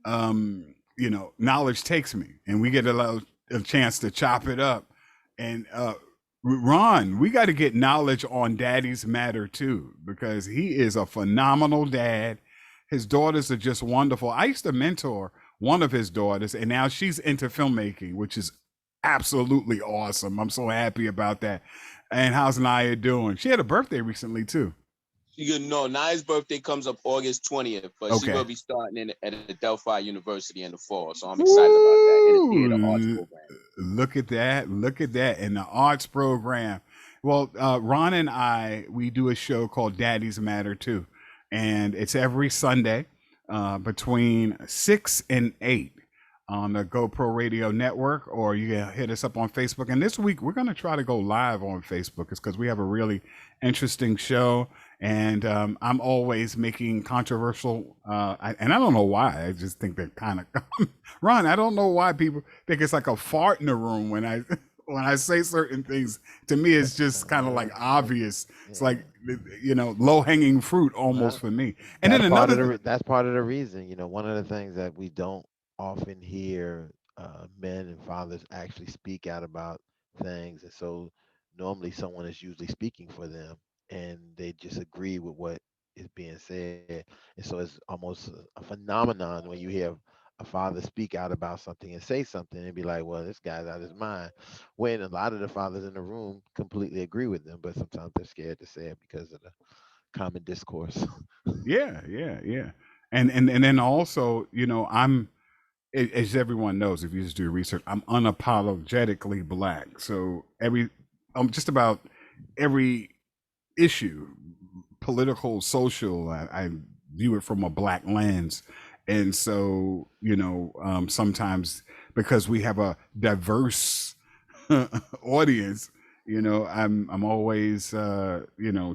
Knowledge takes me, and we get a chance to chop it up. And Ron, we got to get Knowledge on Daddy's Matter too, because he is a phenomenal dad. His daughters are just wonderful. I used to mentor one of his daughters, and now she's into filmmaking, which is absolutely awesome. I'm so happy about that. And how's Naya doing? She had a birthday recently too. Naya's birthday comes up August 20th, but she will be starting at Adelphi University in the fall. So I'm excited about that. In the theater arts program. Look at that. In the arts program. Well, Ron and we do a show called Daddy's Matter too. And it's every Sunday between 6 and 8 on the GoPro Radio Network, or you can hit us up on Facebook. And this week, we're going to try to go live on Facebook. It's because we have a really interesting show. And I'm always making controversial, and I don't know why. I just think they're kind of, Ron, I don't know why people think it's like a fart in the room when I say certain things. To me, it's just kind of like obvious. It's like, low hanging fruit almost for me. And then that's part of the reason, one of the things that we don't often hear men and fathers actually speak out about things. And so normally someone is usually speaking for them, and they just agree with what is being said. And so it's almost a phenomenon when you hear a father speak out about something and say something and be like, well, this guy's out of his mind. When a lot of the fathers in the room completely agree with them, but sometimes they're scared to say it because of the common discourse. Yeah. And then also, I'm, as everyone knows, if you just do research, I'm unapologetically Black. So just about every issue, political, social, I view it from a Black lens. And so, sometimes because we have a diverse audience, I'm always,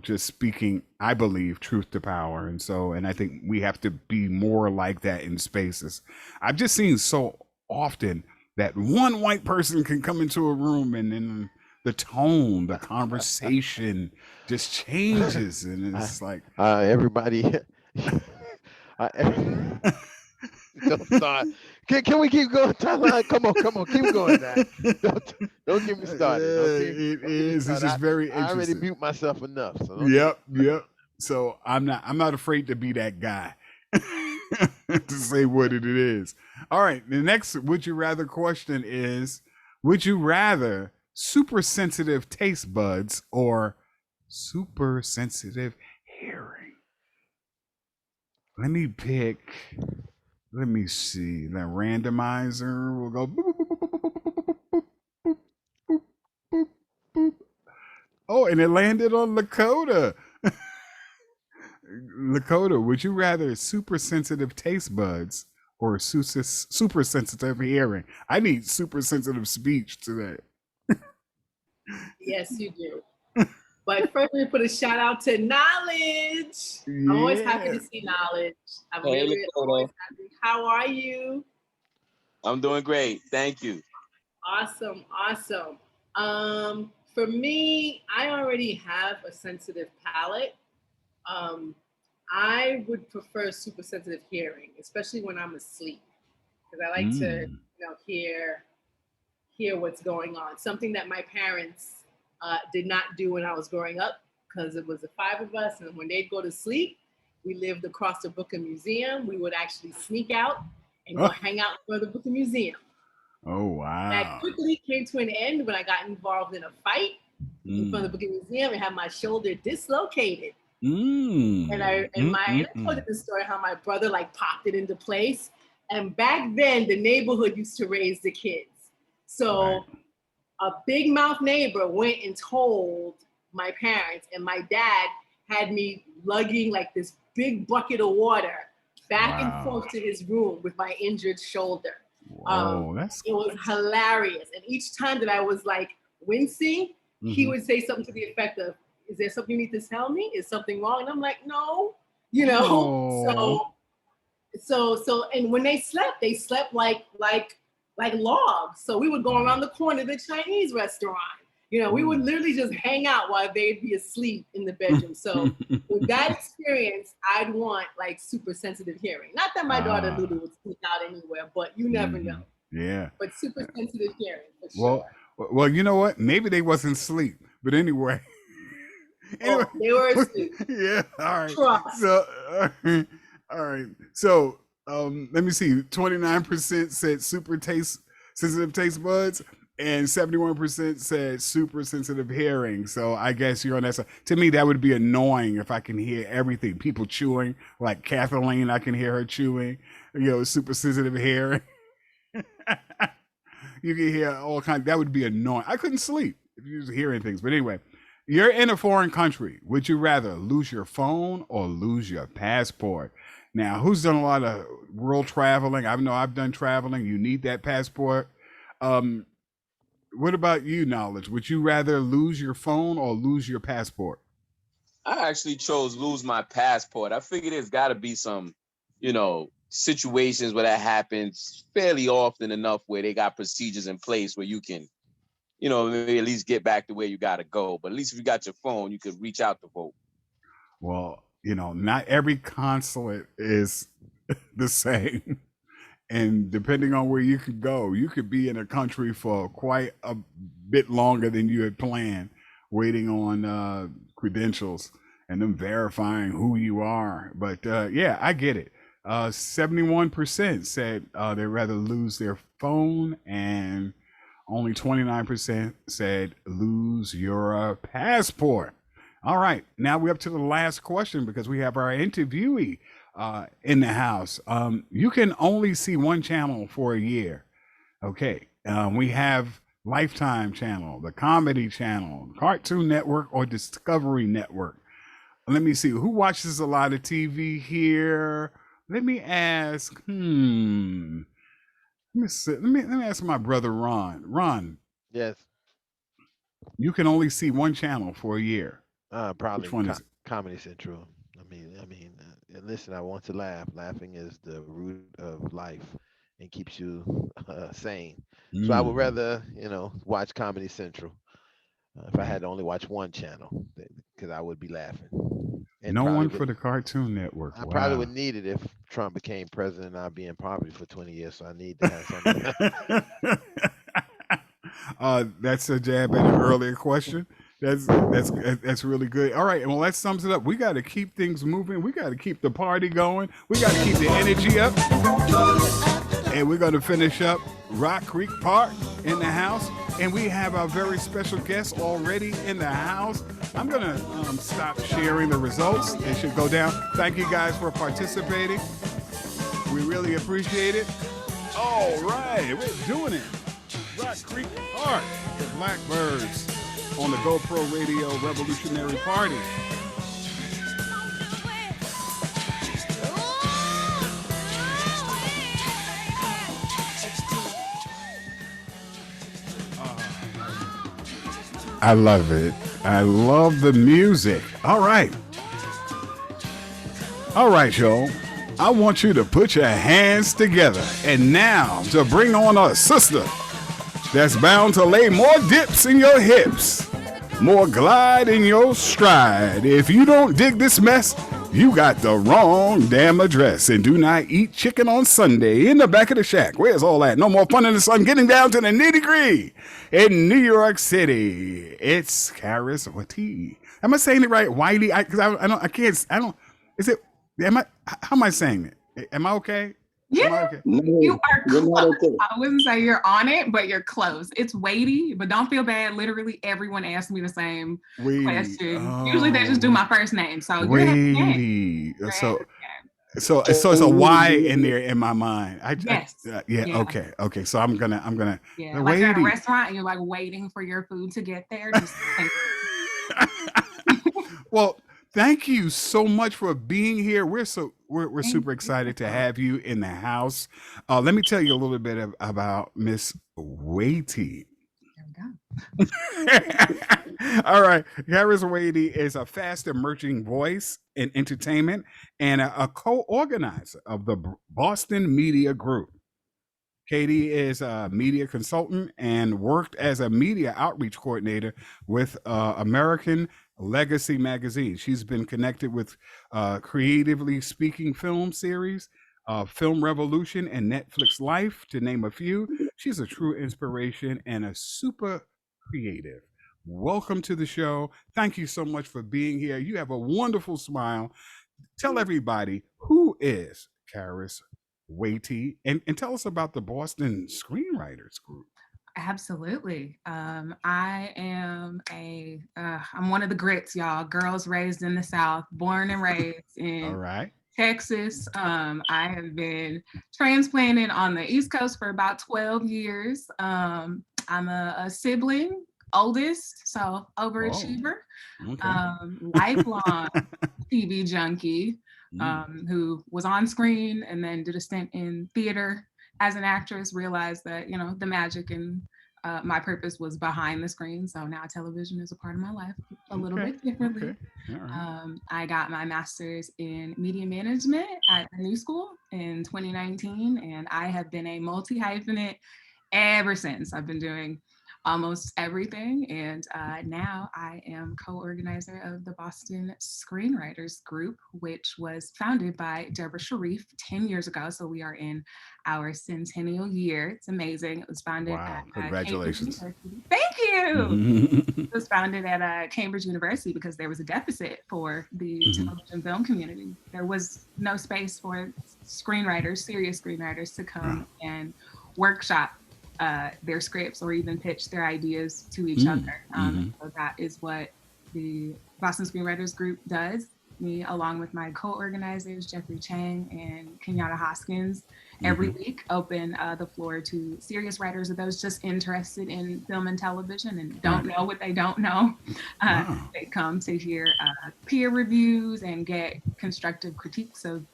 just speaking, I believe, truth to power. And I think we have to be more like that in spaces. I've just seen so often that one white person can come into a room and then the tone, the conversation just changes. And it's like, everybody, don't start. Can we keep going, Tyler? Come on, keep going now. Don't get me started. It's just very interesting. I already mute myself enough. So yep. So I'm not afraid to be that guy to say what it is. All right. The next would you rather question is, would you rather super sensitive taste buds or super sensitive hearing? Let me see. The randomizer will go. Boop, boop, boop, boop, boop, boop, boop, boop, boop, boop. Oh, and it landed on Lakota. Lakota, would you rather super sensitive taste buds or super sensitive hearing? I need super sensitive speech today. Yes, you do. But first, we put a shout out to Knowledge. I'm always happy to see Knowledge. I'm really always happy. How are you? I'm doing great. Thank you. Awesome. For me, I already have a sensitive palate. I would prefer super sensitive hearing, especially when I'm asleep, because I like to, hear what's going on. Something that my parents did not do when I was growing up, because it was the 5 of us, and when they'd go to sleep, we lived across the Brooklyn Museum. We would actually sneak out and go hang out for the Brooklyn Museum. Oh, wow. That quickly came to an end when I got involved in a fight in front of the Brooklyn Museum and had my shoulder dislocated. And I told you this story how my brother like popped it into place. And back then the neighborhood used to raise the kids. So a big mouth neighbor went and told my parents, and my dad had me lugging like this big bucket of water back and forth to his room with my injured shoulder. It was hilarious. And each time that I was like wincing, he would say something to the effect of, "Is there something you need to tell me? Is something wrong?" And I'm like, "No," So and when they slept like logs. So we would go around the corner of the Chinese restaurant. We would literally just hang out while they'd be asleep in the bedroom. So with that experience, I'd want like super sensitive hearing. Not that my daughter Lulu would sneak out anywhere, but you never know. Yeah. But super sensitive hearing for sure. Well, you know what? Maybe they wasn't asleep, but anyway. They were asleep. Yeah. All right. Trust. So, all right. So, let me see. 29% said sensitive taste buds, and 71% said super sensitive hearing. So I guess you're on that side. To me, that would be annoying if I can hear everything. People chewing, like Kathleen, I can hear her chewing. Super sensitive hearing. You can hear all kinds. That would be annoying. I couldn't sleep if you was hearing things. But anyway, you're in a foreign country. Would you rather lose your phone or lose your passport? Now, who's done a lot of world traveling? I know I've done traveling. You need that passport. What about you, Knowledge? Would you rather lose your phone or lose your passport? I actually chose lose my passport. I figured there's got to be some, situations where that happens fairly often enough where they got procedures in place where you can, maybe at least get back to where you got to go. But at least if you got your phone, you could reach out to vote. Well, not every consulate is the same. And depending on where you could go, you could be in a country for quite a bit longer than you had planned, waiting on credentials and them verifying who you are. But yeah, I get it. 71% said they'd rather lose their phone, and only 29% said lose your passport. All right, now we're up to the last question because we have our interviewee in the house. You can only see one channel for a year. Okay, we have Lifetime Channel, the Comedy Channel, Cartoon Network, or Discovery Network. Let me see, who watches a lot of TV here? Let me ask, let me ask my brother Ron. Ron. Yes. You can only see one channel for a year. Probably Which one is it? Comedy Central. Listen, I want to laugh. Laughing is the root of life and keeps you sane. So I would rather, watch Comedy Central if I had to only watch one channel, because I would be laughing. And no one for the Cartoon Network. I probably would need it if Trump became president and I'd be in poverty for 20 years. So I need to have something. That's a jab at an earlier question. That's really good. All right, well, that sums it up. We got to keep things moving. We got to keep the party going. We got to keep the energy up. And we're going to finish up Rock Creek Park in the house. And we have our very special guest already in the house. I'm going to stop sharing the results. They should go down. Thank you guys for participating. We really appreciate it. All right, we're doing it. Rock Creek Park, the Blackbirds on the GoPro Radio Revolutionary Party. I love it. I love the music. All right. All right, y'all. I want you to put your hands together. And now to bring on a sister that's bound to lay more dips in your hips. more glide in your stride. If you don't dig this mess, you got the wrong damn address. And do not eat chicken on Sunday in the back of the shack. Where's all that? No more fun in the sun. Getting down to the nitty-gritty in New York City. It's Karis Watie. Am I saying it right? Whitey? Is it? How am I saying it? Am I okay? Yeah, okay? You are close. Okay. I wouldn't say you're on it, but you're close. It's Watie, but don't feel bad. Literally, everyone asks me the same question. Oh. Usually, they just do my first name. So Watie. So it's a Y in there in my mind. Yes. Yeah. Okay. So I'm gonna. Yeah. Like you're at a restaurant and you're like waiting for your food to get there. Just well. Thank you so much for being here. We're super excited to have you in the house. Let me tell you a little bit about Miss Watie. There we go. All right. Karis Watie is a fast emerging voice in entertainment and a co-organizer of the Boston Media Group. Katie is a media consultant and worked as a media outreach coordinator with American Legacy Magazine. She's been connected with Creatively Speaking film series, Film Revolution, and Netflix Life, to name a few. She's a true inspiration and a super creative. Welcome to the show. Thank you so much for being here. You have a wonderful smile. Tell everybody, who is Karis Watie, and tell us about the Boston Screenwriters Group. Absolutely. I am I'm one of the grits, y'all. Girls raised in the South, born and raised in Texas. I have been transplanted on the East Coast for about 12 years. I'm a sibling, oldest, so overachiever, lifelong TV junkie. Who was on screen and then did a stint in theater as an actress, realized that, the magic and my purpose was behind the screen. So now television is a part of my life a little bit differently. Okay. Right. I got my master's in media management at the New School in 2019, and I have been a multi-hyphenate ever since. I've been doing almost everything. And now I am co-organizer of the Boston Screenwriters Group, which was founded by Deborah Sharif 10 years ago. So we are in our centennial year. It's amazing. It was founded at congratulations. Thank you. It was founded at Cambridge University because there was a deficit for the television film community. There was no space for screenwriters, serious screenwriters, to come and workshop their scripts or even pitch their ideas to each other. So that is what the Boston Screenwriters Group does. Me, along with my co-organizers, Jeffrey Chang and Kenyatta Hoskins, every week open the floor to serious writers or those just interested in film and television and don't know what they don't know. They come to hear peer reviews and get constructive critiques of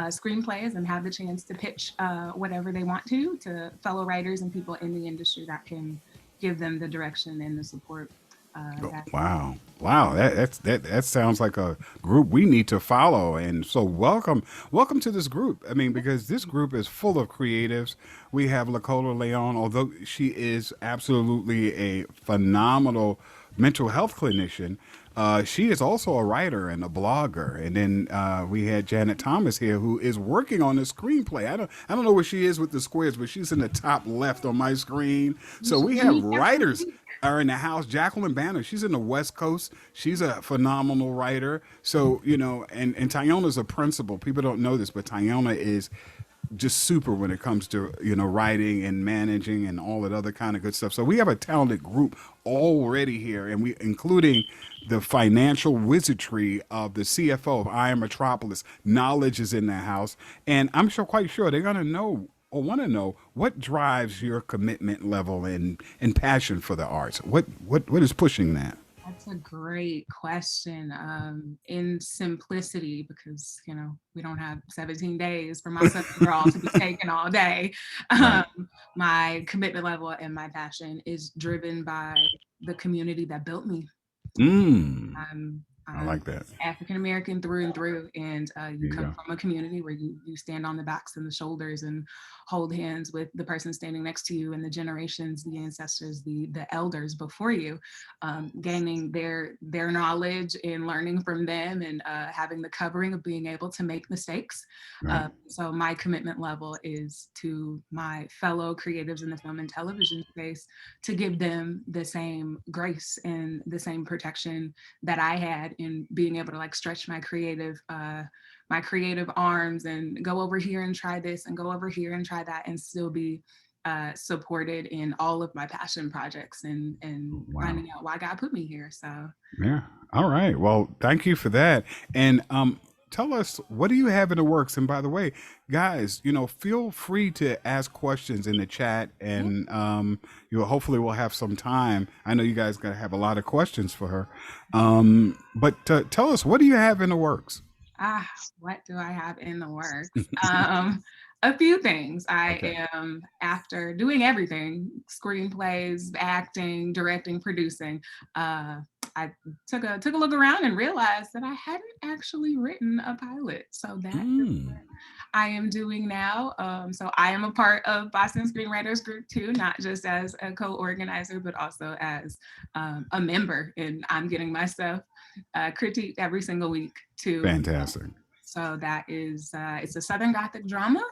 screenplays and have the chance to pitch whatever they want to fellow writers and people in the industry that can give them the direction and the support. Wow. That sounds like a group we need to follow. And so welcome to this group. I mean, because this group is full of creatives. We have Lacola Leon, although she is absolutely a phenomenal mental health clinician. She is also a writer and a blogger. And then we had Janet Thomas here, who is working on a screenplay. I don't know where she is with the squares, but she's in the top left on my screen. So we have writers are in the house. Jacqueline Banner, she's in the West Coast. She's a phenomenal writer. So, and Tyona's a principal. People don't know this, but Tyona is just super when it comes to writing and managing and all that other kind of good stuff. So we have a talented group already here, and we including the financial wizardry of the CFO of I Am Metropolis. Knowledge is in the house, and I'm quite sure they're gonna know or want to know what drives your commitment level and passion for the arts. What is pushing that? That's a great question. In simplicity, because we don't have 17 days for my 7-year-old to be taken all day. My commitment level and my passion is driven by the community that built me. I'm I like that. African American through and through, and you come from a community where you stand on the backs and the shoulders and hold hands with the person standing next to you and the generations, the ancestors, the elders before you, gaining their knowledge and learning from them, and having the covering of being able to make mistakes. Right. So my commitment level is to my fellow creatives in the film and television space to give them the same grace and the same protection that I had in being able to like stretch my creative arms and go over here and try this and go over here and try that and still be supported in all of my passion projects and finding out why God put me here. So yeah. All right. Well, thank you for that. And tell us, what do you have in the works? And by the way, guys, feel free to ask questions in the chat, and hopefully we'll have some time. I know you guys gotta have a lot of questions for her. But tell us, what do you have in the works? What do I have in the works? A few things. I am, after doing everything, screenplays, acting, directing, producing, I took a look around and realized that I hadn't actually written a pilot. So that is what I am doing now. So I am a part of Boston Screenwriters Group too, not just as a co-organizer, but also as a member. And I'm getting my stuff critiqued every single week too. Fantastic. So that is, it's a Southern Gothic drama.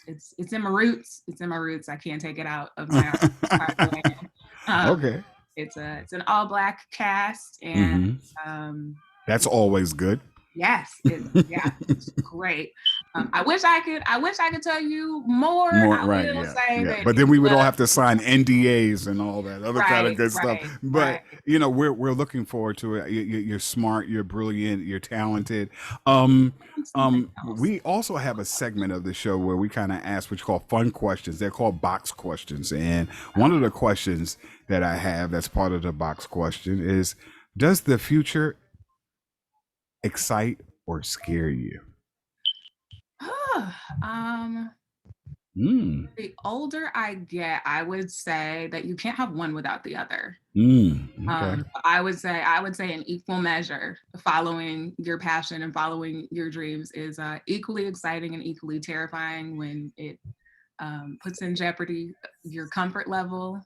It's in my roots. It's in my roots. I can't take it out of my okay. It's an all Black cast, and that's always good. Yes, it's great. I wish I could tell you more. But then we would all have to sign NDAs and all that other kind of good stuff. But we're looking forward to it. You're smart, you're brilliant, you're talented. We also have a segment of the show where we kind of ask what you call fun questions. They're called box questions, and one of the questions that I have that's part of the box question is: does the future excite or scare you? The older I get, I would say that you can't have one without the other. Okay. I would say in equal measure, following your passion and following your dreams is equally exciting and equally terrifying when it puts in jeopardy your comfort level,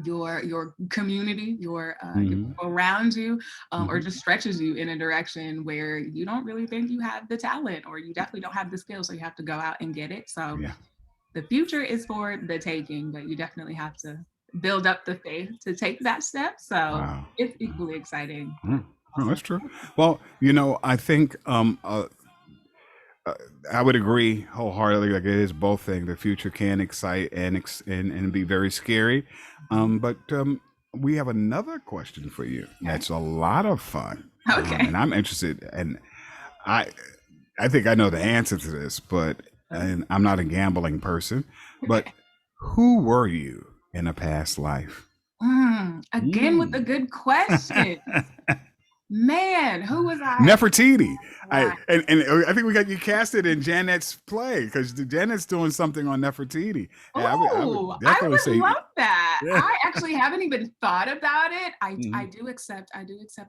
your community, your around you, or just stretches you in a direction where you don't really think you have the talent, or you definitely don't have the skills, so you have to go out and get it. So the future is for the taking, but you definitely have to build up the faith to take that step. So it's equally exciting. Oh, that's true. Well, I think I would agree wholeheartedly. Like, it is both things. The future can excite and be very scary. But we have another question for you. That's a lot of fun. Okay. And I'm interested, and I think I know the answer to this, and I'm not a gambling person, but who were you in a past life? Again, with a good question. Man, who was I? Nefertiti. Wow. And I think we got you casted in Janet's play, because Janet's doing something on Nefertiti. I would love that. Yeah. I actually haven't even thought about it. I do accept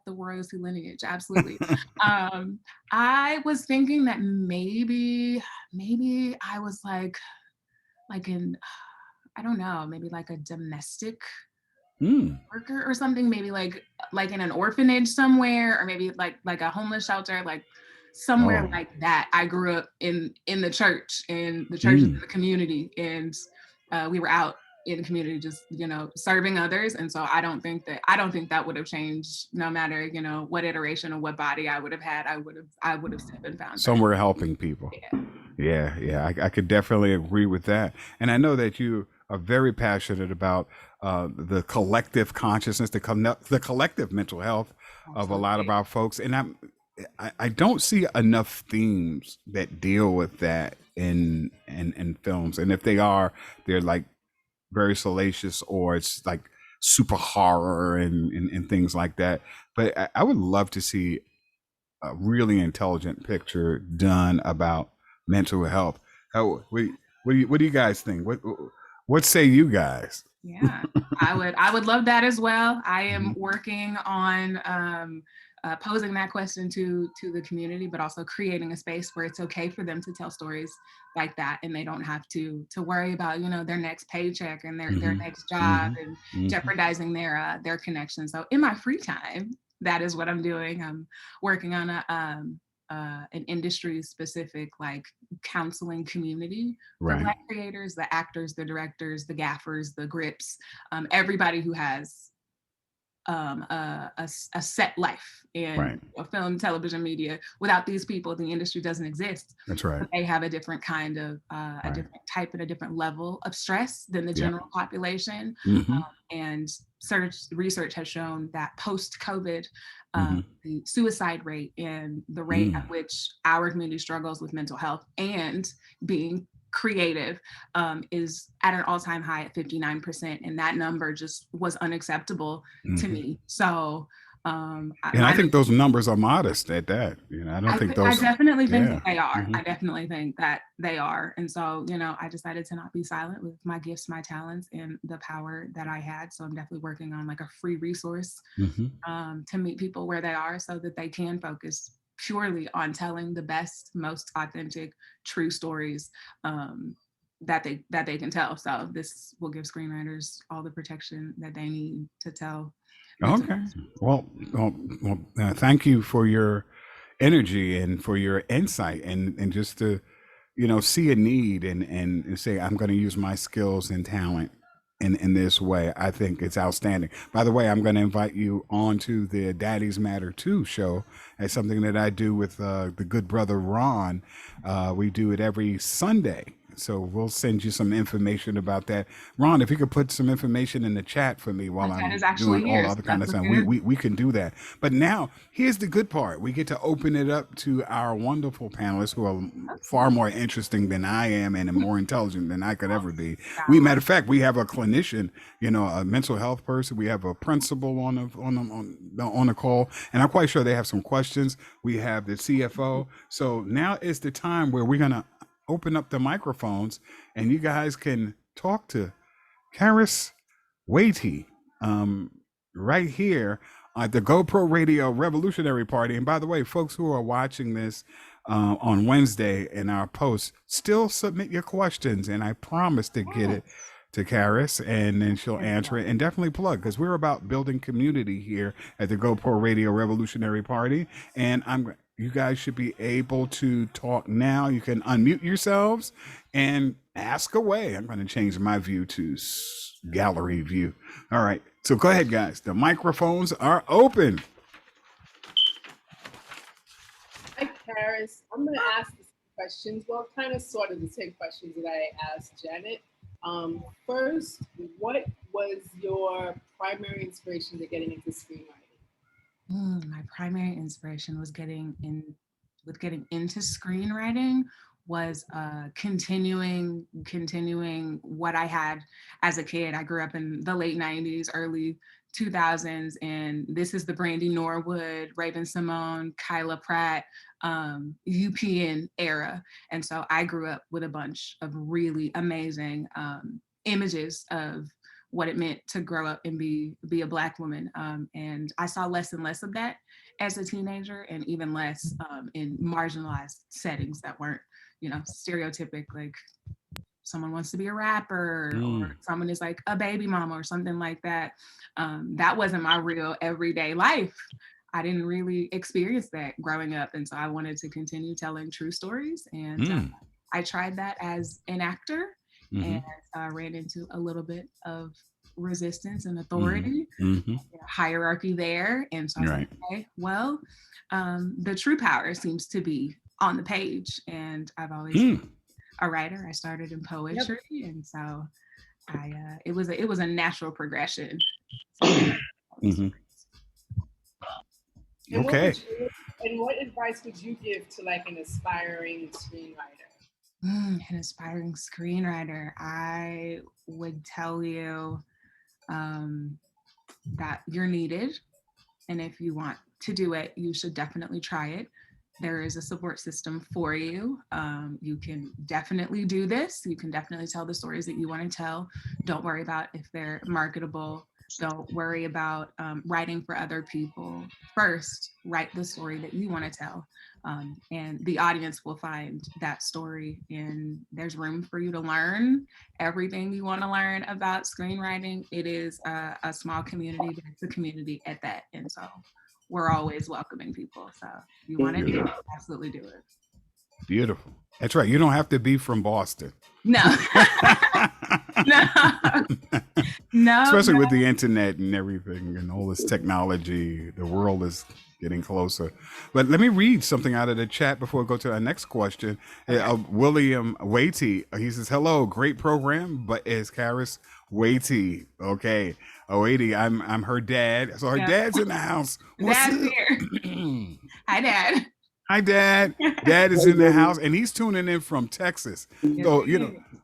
the royalty lineage. Absolutely. I was thinking that maybe I was like in, I don't know, maybe like a domestic worker or something, maybe like in an orphanage somewhere, or maybe like a homeless shelter, like somewhere like that. I grew up in the church, and the church is in the community, and we were out in the community just serving others. And so I don't think that would have changed, no matter what iteration or what body I would have had. I would have still been found somewhere helping people. Yeah. I could definitely agree with that. And I know that you are very passionate about the collective consciousness, the collective mental health of a lot of our folks. And I don't see enough themes that deal with that in films. And if they are, they're like very salacious, or it's like super horror and things like that. But I would love to see a really intelligent picture done about mental health. What do you guys think? What say you guys? Yeah, I would love that as well. I am working on posing that question to the community, but also creating a space where it's okay for them to tell stories like that, and they don't have to worry about, you know, their next paycheck and their next job and jeopardizing their connection. So in my free time, that is what I'm doing. I'm working on an industry specific like counseling community for Black creators, the actors, the directors, the gaffers, the grips, everybody who has a set life in film, television, media. Without these people, the industry doesn't exist. That's right. They have a different kind of, a different type and a different level of stress than the general population. And research has shown that post-COVID, the suicide rate and the rate at which our community struggles with mental health and being creative is at an all-time high at 59%, and that number just was unacceptable to me. So I think those numbers are modest at that. You know, I definitely think that they are. I definitely think that they are. And so, you know, I decided to not be silent with my gifts, my talents, and the power that I had. So I'm definitely working on like a free resource to meet people where they are so that they can focus purely on telling the best, most authentic, true stories that they can tell. So this will give screenwriters all the protection that they need to tell. Okay. Well, thank you for your energy and for your insight and just to, you know, see a need and say, I'm going to use my skills and talent in this way. I think it's outstanding. By the way, I'm going to invite you on to the Daddies Matter 2 show. It's something that I do with the good brother Ron. We do it every Sunday. So we'll send you some information about that. Ron, if you could put some information in the chat for me while I'm doing all other kind of stuff, we can do that. But now, here's the good part. We get to open it up to our wonderful panelists who are far more interesting than I am and more intelligent than I could ever be. Matter of fact, we have a clinician, you know, a mental health person. We have a principal on the call, and I'm quite sure they have some questions. We have the CFO. So now is the time where we're going to open up the microphones and you guys can talk to Karis Watie right here at the GoPro Radio Revolutionary Party. And by the way, folks who are watching this on Wednesday in our post, still submit your questions and I promise to get it to Karis and then she'll answer it, and definitely plug, because we're about building community here at the GoPro Radio Revolutionary Party. And you guys should be able to talk now. You can unmute yourselves and ask away. I'm going to change my view to gallery view. All right. So go ahead, guys. The microphones are open. Hi, Karis. I'm going to ask some questions. Well, kind of sort of the same questions that I asked Janet. First, what was your primary inspiration to getting into screenwriting? My primary inspiration was getting into screenwriting was continuing what I had as a kid. I grew up in the late 90s, early 2000s, and this is the Brandy Norwood, Raven Simone, Kyla Pratt, UPN era. And so I grew up with a bunch of really amazing images of what it meant to grow up and be a Black woman. And I saw less and less of that as a teenager, and even less in marginalized settings that weren't, you know, stereotypic, like someone wants to be a rapper or someone is like a baby mama or something like that. That wasn't my real everyday life. I didn't really experience that growing up. And so I wanted to continue telling true stories. And I tried that as an actor. And ran into a little bit of resistance and authority, hierarchy there. And so I was like, okay, well, the true power seems to be on the page. And I've always been a writer. I started in poetry. And so it was a natural progression. Okay. And what advice would you give to like an aspiring screenwriter? An aspiring screenwriter, I would tell you that you're needed. And if you want to do it, you should definitely try it. there is a support system for you. You can definitely do this. You can definitely tell the stories that you want to tell. Don't worry about if they're marketable. Don't worry about writing for other people. First, write the story that you want to tell. And the audience will find that story, and there's room for you to learn everything you want to learn about screenwriting. It is a small community, but it's a community at that. And so we're always welcoming people. So if you want to do it, absolutely do it. Beautiful. That's right. You don't have to be from Boston. No. No. Especially with the internet and everything and all this technology, the world is getting closer. But let me read something out of the chat before we go to our next question. William Watie, he says, hello, great program, but is Karis Watie? Okay. Watie, I'm her dad. So her dad's in the house. Dad's here. Hi, Dad. Hi, Dad. Dad is in the house, and he's tuning in from Texas. So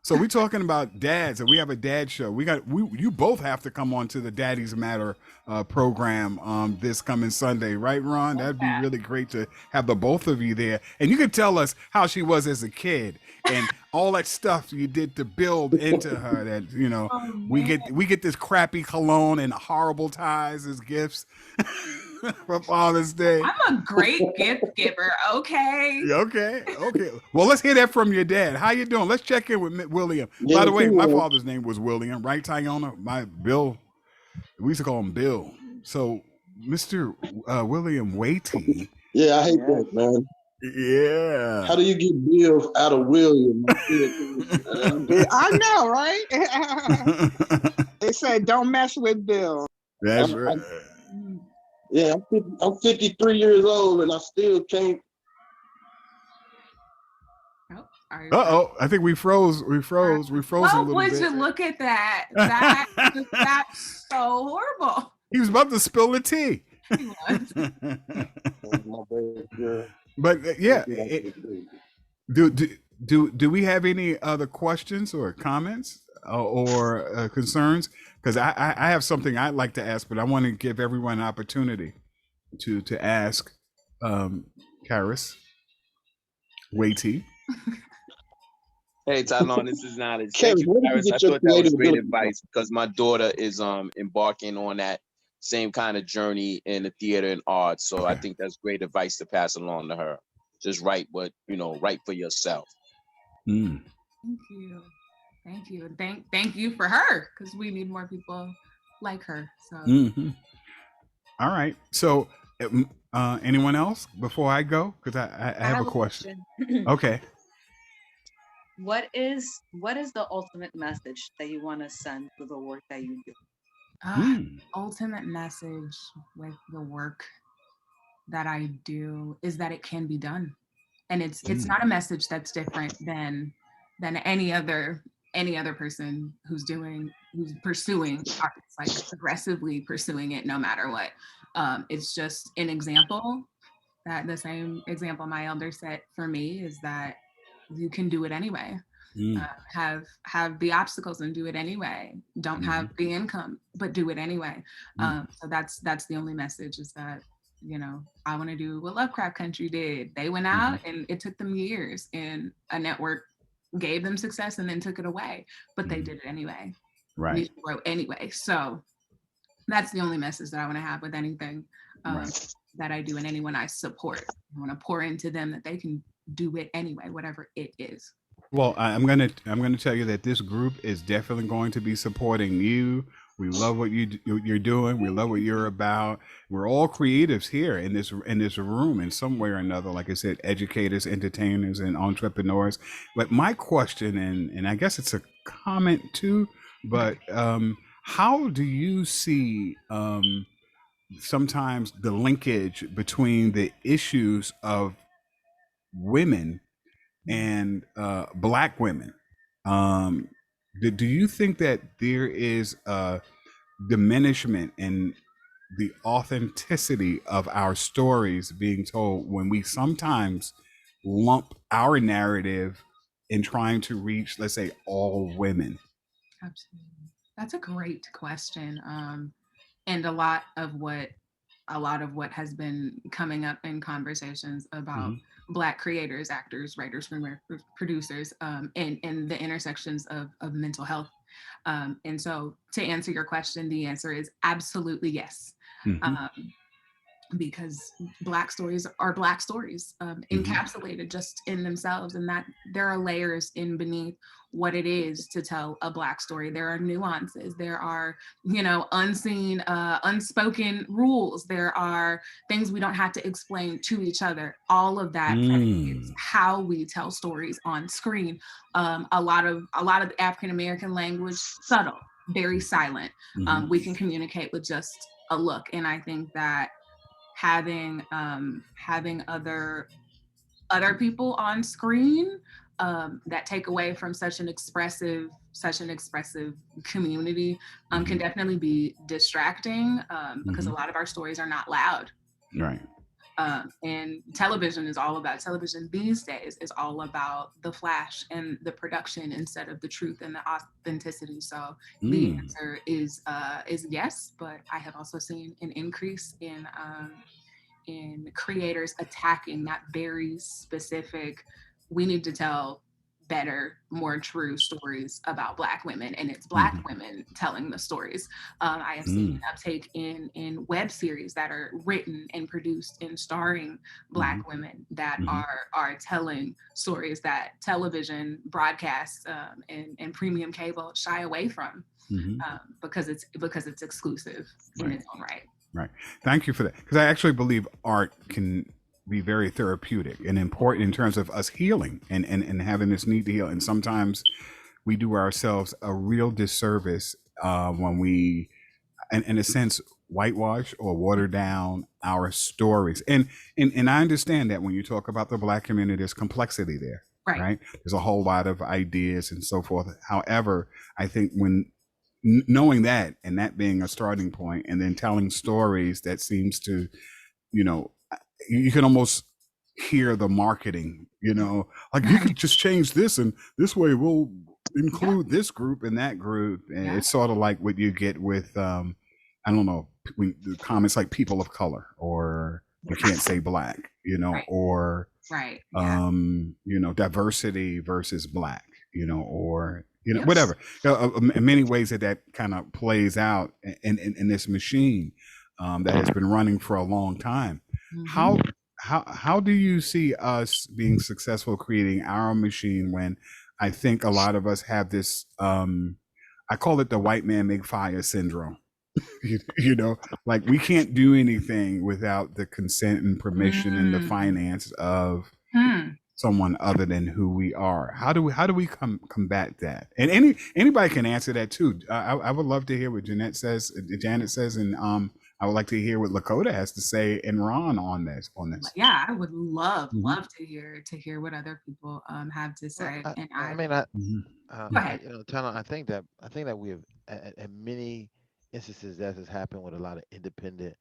so we're talking about dads, and we have a dad show. You both have to come on to the Daddy's Matter program this coming Sunday, right, Ron? That'd be really great to have the both of you there, and you could tell us how she was as a kid and all that stuff you did to build into her. That we get this crappy cologne and horrible ties as gifts. For Father's Day. I'm a great gift giver. Okay. Okay. Well, let's hear that from your dad. How you doing? Let's check in with William. By the way, my father's name was William, right, Tyona? We used to call him Bill. So, Mr. William Watie. Yeah, I hate that, man. Yeah. How do you get Bill out of William? I know, right? They said, don't mess with Bill. That's right. Yeah, I'm 53 years old and I still can't. I think we froze. We froze a little bit. Would you look at that? That's so horrible. He was about to spill the tea. He was. But yeah, do we have any other questions or comments or concerns? Because I have something I'd like to ask, but I want to give everyone an opportunity to ask Karis Watie. Hey, Tylon, this is not as Karis, I thought that was great advice because my daughter is embarking on that same kind of journey in the theater and art. So I think that's great advice to pass along to her. Just write write for yourself. Thank you. Thank you. Thank you for her, because we need more people like her. So All right. So anyone else before I go? Because I have a question. Okay. What is the ultimate message that you want to send through the work that you do? Ultimate message with the work that I do is that it can be done. And it's not a message that's different than any other person who's pursuing art, like aggressively pursuing it no matter what. It's just an example, that the same example my elder set for me is that you can do it anyway. Have the obstacles and do it anyway. Don't have the income, but do it anyway. So that's the only message, is that I want to do what Lovecraft Country did. They went out and it took them years, and a network gave them success and then took it away, but they did it anyway. Right. We wrote anyway. So that's the only message that I want to have with anything that I do and anyone I support. I want to pour into them that they can do it anyway, whatever it is. Well, I'm gonna tell you that this group is definitely going to be supporting you. We love what you're doing. We love what you're about. We're all creatives here in this room in some way or another. Like I said, educators, entertainers, and entrepreneurs. But my question, and I guess it's a comment too, but how do you see sometimes the linkage between the issues of women and Black women? Do you think that there is a diminishment in the authenticity of our stories being told when we sometimes lump our narrative in trying to reach, let's say, all women? Absolutely. That's a great question. And a lot of what a lot of what has been coming up in conversations about Black creators, actors, writers, producers, and the intersections of mental health. And so to answer your question, the answer is absolutely yes. Because Black stories are Black stories, encapsulated just in themselves, and that there are layers in beneath what it is to tell a Black story. There are nuances, there are, unseen, unspoken rules, there are things we don't have to explain to each other. All of that is how we tell stories on screen. A lot of the African American language, subtle, very silent. We can communicate with just a look, and I think that having other people on screen that take away from such an expressive community can definitely be distracting, because a lot of our stories are not loud. Right. And television these days is all about the flash and the production instead of the truth and the authenticity. So the answer is yes, but I have also seen an increase in creators attacking that very specific, we need to tell better, more true stories about Black women, and it's Black women telling the stories. I have seen an uptake in web series that are written and produced and starring Black women that are telling stories that television broadcasts and premium cable shy away from, because it's exclusive in its own right. Right. Thank you for that. Because I actually believe art can be very therapeutic and important in terms of us healing and having this need to heal. And sometimes we do ourselves a real disservice when we, in a sense, whitewash or water down our stories. And I understand that when you talk about the Black community, there's complexity there. Right. There's a whole lot of ideas and so forth. However, I think when knowing that and that being a starting point, and then telling stories that seems to, you can almost hear the marketing, like you could just change this and this way we'll include this group and that group. And it's sort of like what you get with, I don't know, when the comments like people of color, or you can't say Black, or, diversity versus Black, or, whatever. In many ways that kind of plays out in this machine that has been running for a long time. How do you see us being successful creating our machine when I think a lot of us have this, I call it the white man make fire syndrome. Like we can't do anything without the consent and permission and the finance of someone other than who we are. How do we combat that? And anybody can answer that too. I would love to hear what Janet says, and I would like to hear what Lakota has to say and Ron on this. Yeah, I would love to hear what other people have to say. Go ahead. Tana, I think that we have at many instances that has happened with a lot of independent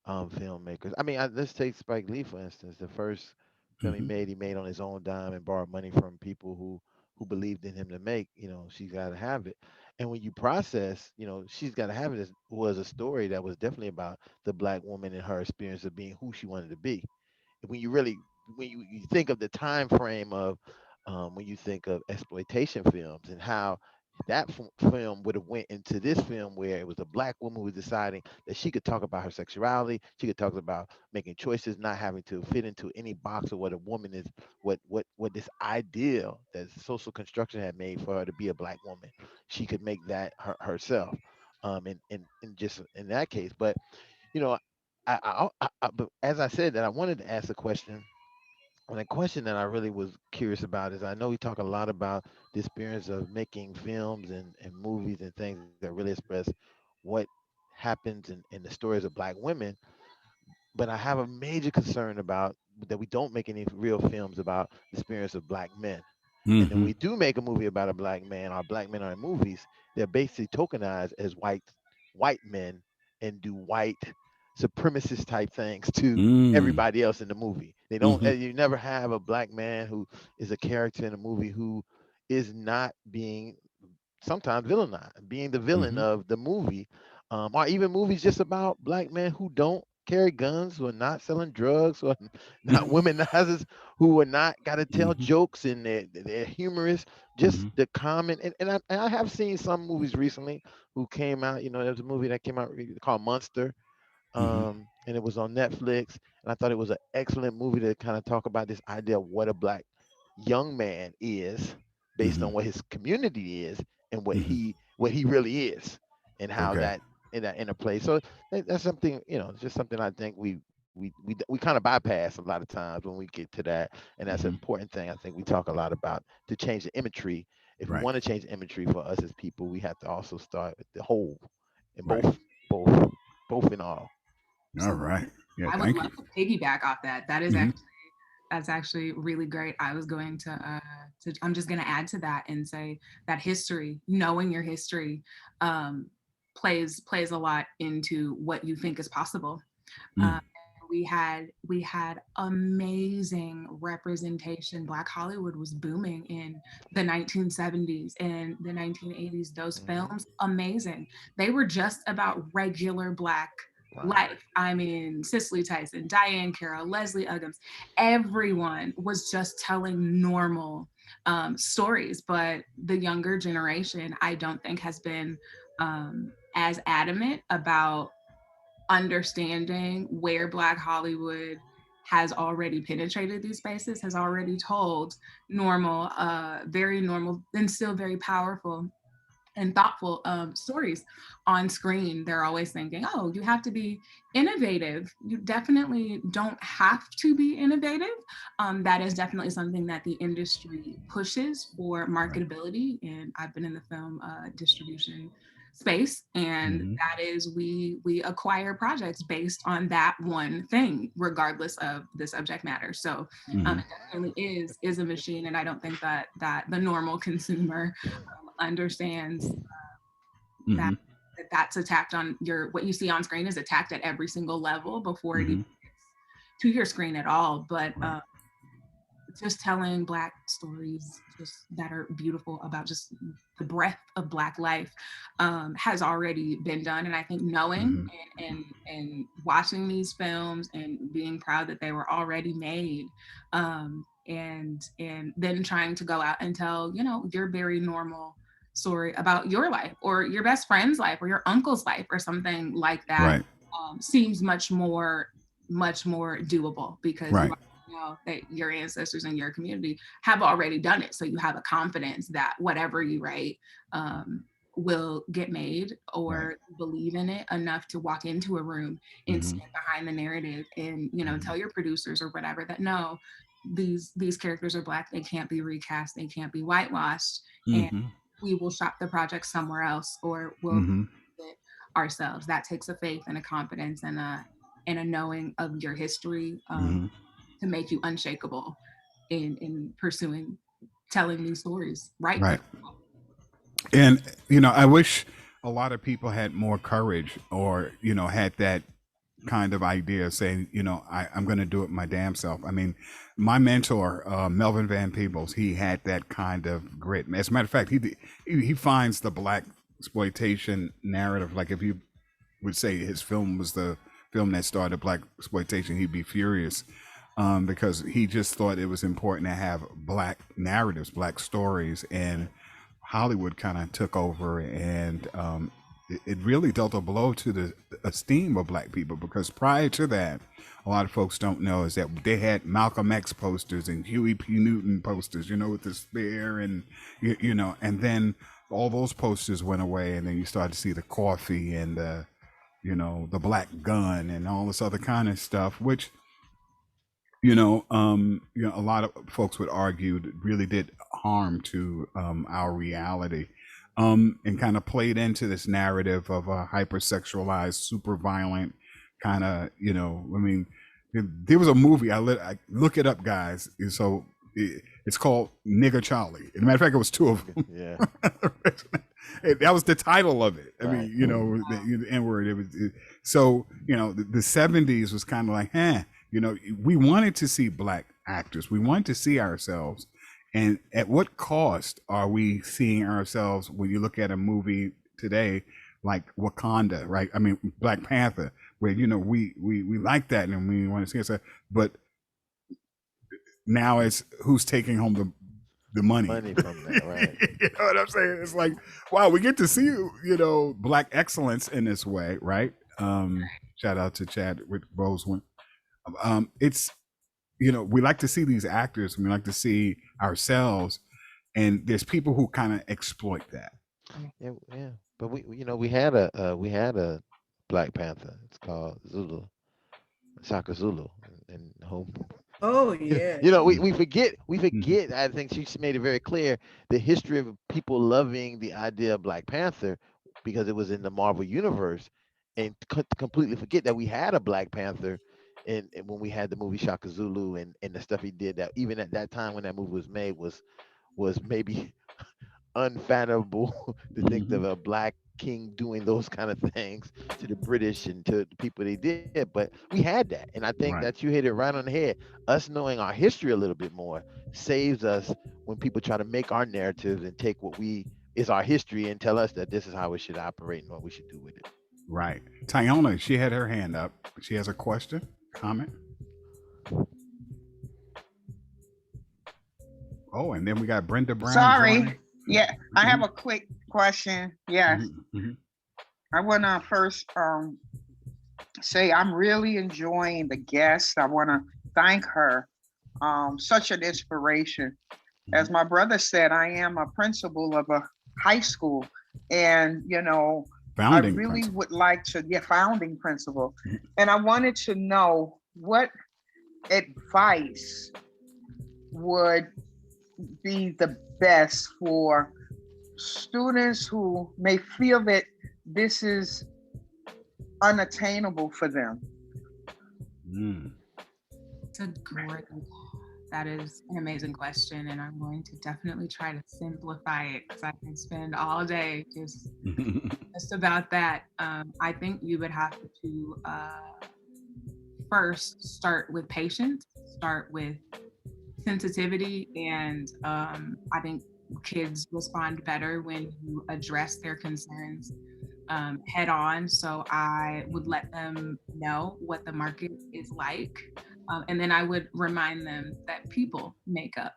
filmmakers. Let's take Spike Lee for instance. The first film he made on his own dime and borrowed money from people who believed in him to make. She's Got to Have It. And when you process, She's Got to Have It was a story that was definitely about the Black woman and her experience of being who she wanted to be. When you think of the time frame of when you think of exploitation films and how that film would have went into this film where it was a Black woman who was deciding that she could talk about her sexuality, she could talk about making choices, not having to fit into any box of what a woman is, what this ideal that social construction had made for her to be a Black woman. She could make that herself, and just in that case. But but as I said, that I wanted to ask a question. And a question that I really was curious about is, I know we talk a lot about the experience of making films and movies and things that really express what happens in the stories of Black women, but I have a major concern about that we don't make any real films about the experience of Black men. And then we do make a movie about a Black man, or Black men are in movies, they're basically tokenized as white men and do white supremacist type things to everybody else in the movie. They don't you never have a Black man who is a character in a movie who is not being sometimes villainized, being the villain of the movie. Or even movies just about Black men who don't carry guns, who are not selling drugs, who are not womanizers, who are not got to tell jokes and they're humorous. Just the common and I have seen some movies recently who came out. You know, there was a movie that came out called Monster, and it was on Netflix, and I thought it was an excellent movie to kind of talk about this idea of what a black young man is based on what his community is and what he really is and how Okay. that in that interplay. So that's something, you know, just something I think we kind of bypass a lot of times when we get to that, and that's an important thing I think we talk a lot about to change the imagery. If we Right. want to change the imagery for us as people, we have to also start with the whole and Right. both in all. All right. Yeah. I would Thank love you. to piggyback off that. That is actually that's actually really great. I was going to I'm just going to add to that and say that history, knowing your history, plays a lot into what you think is possible. We had amazing representation. Black Hollywood was booming in the 1970s and the 1980s. Those films, amazing. They were just about regular Black life. I mean, Cicely Tyson, Diane Carroll, Leslie Uggams, everyone was just telling normal stories. But the younger generation, I don't think, has been as adamant about understanding where Black Hollywood has already penetrated these spaces, has already told normal, very normal, and still very powerful and thoughtful stories on screen. They're always thinking, oh, you have to be innovative. You definitely don't have to be innovative. That is definitely something that the industry pushes for marketability. And I've been in the film distribution space, and that is we acquire projects based on that one thing, regardless of the subject matter. So it definitely is a machine, and I don't think that the normal consumer understands that that's attacked on what you see on screen is attacked at every single level before it even gets to your screen at all. But just telling Black stories just that are beautiful about just the breadth of Black life has already been done. And I think knowing and watching these films and being proud that they were already made, and then trying to go out and tell, you know, your very normal story about your life or your best friend's life or your uncle's life or something like that, seems much more doable because you know that your ancestors and your community have already done it. So you have a confidence that whatever you write will get made, or believe in it enough to walk into a room and stand behind the narrative and, you know, tell your producers or whatever that no, these characters are Black, they can't be recast, they can't be whitewashed, and we will shop the project somewhere else or we'll do it ourselves. That takes a faith and a confidence and a knowing of your history to make you unshakable in pursuing telling these stories. Right. And, you know, I wish a lot of people had more courage or, you know, had that kind of idea saying, you know, I'm going to do it my damn self. I mean, my mentor, Melvin Van Peebles, he had that kind of grit. As a matter of fact, he finds the Black exploitation narrative. Like if you would say his film was the film that started Black exploitation, he'd be furious because he just thought it was important to have Black narratives, Black stories, and Hollywood kind of took over, and it really dealt a blow to the esteem of Black people, because prior to that, a lot of folks don't know is that they had Malcolm X posters and Huey P. Newton posters, you know, with the spear and, you know, and then all those posters went away, and then you started to see the coffee and the, you know, the black gun and all this other kind of stuff, which, you know, a lot of folks would argue that really did harm to our reality, and kind of played into this narrative of a hypersexualized, super violent kind of, you know, I mean, there was a movie, I look it up, guys. So it's called Nigger Charlie. As a matter of fact, it was two of them. Yeah. That was the title of it. I mean, you know, the N-word. So, you know, the 70s was kind of like, you know, we wanted to see Black actors. We wanted to see ourselves. And at what cost are we seeing ourselves when you look at a movie today like Wakanda, right? I mean, Black Panther. where we like that and we want to see it. But now it's who's taking home the money. Money from that, right? You know what I'm saying? It's like, wow, we get to see Black excellence in this way, right? Shout out to Chadwick Boseman. It's we like to see these actors, and we like to see ourselves, and there's people who kind of exploit that. Yeah. But we had a Black Panther. It's called Shaka Zulu, and home. Oh yeah. We forget. I think she made it very clear the history of people loving the idea of Black Panther because it was in the Marvel universe, and completely forget that we had a Black Panther, and when we had the movie Shaka Zulu and the stuff he did, that even at that time when that movie was made was maybe unfathomable to think of a Black king doing those kind of things to the British and to the people they did. But we had that, and I think that you hit it right on the head. Us knowing our history a little bit more saves us when people try to make our narratives and take what is our history and tell us that this is how we should operate and what we should do with it. Right. Tyona, she had her hand up. She has a question, comment. Oh, and then we got Brenda Brown. Sorry. Yeah, I have a quick question. Yes. I want to first say I'm really enjoying the guest. I want to thank her. Such an inspiration. As my brother said, I am a principal of a high school, and I really would like to, founding principal. And I wanted to know what advice would be the best for students who may feel that this is unattainable for them. That is an amazing question, and I'm going to definitely try to simplify it because I can spend all day just about that. I think you would have to first start with patience, start with sensitivity, and I think kids respond better when you address their concerns head on. So I would let them know what the market is like. And then I would remind them that people make up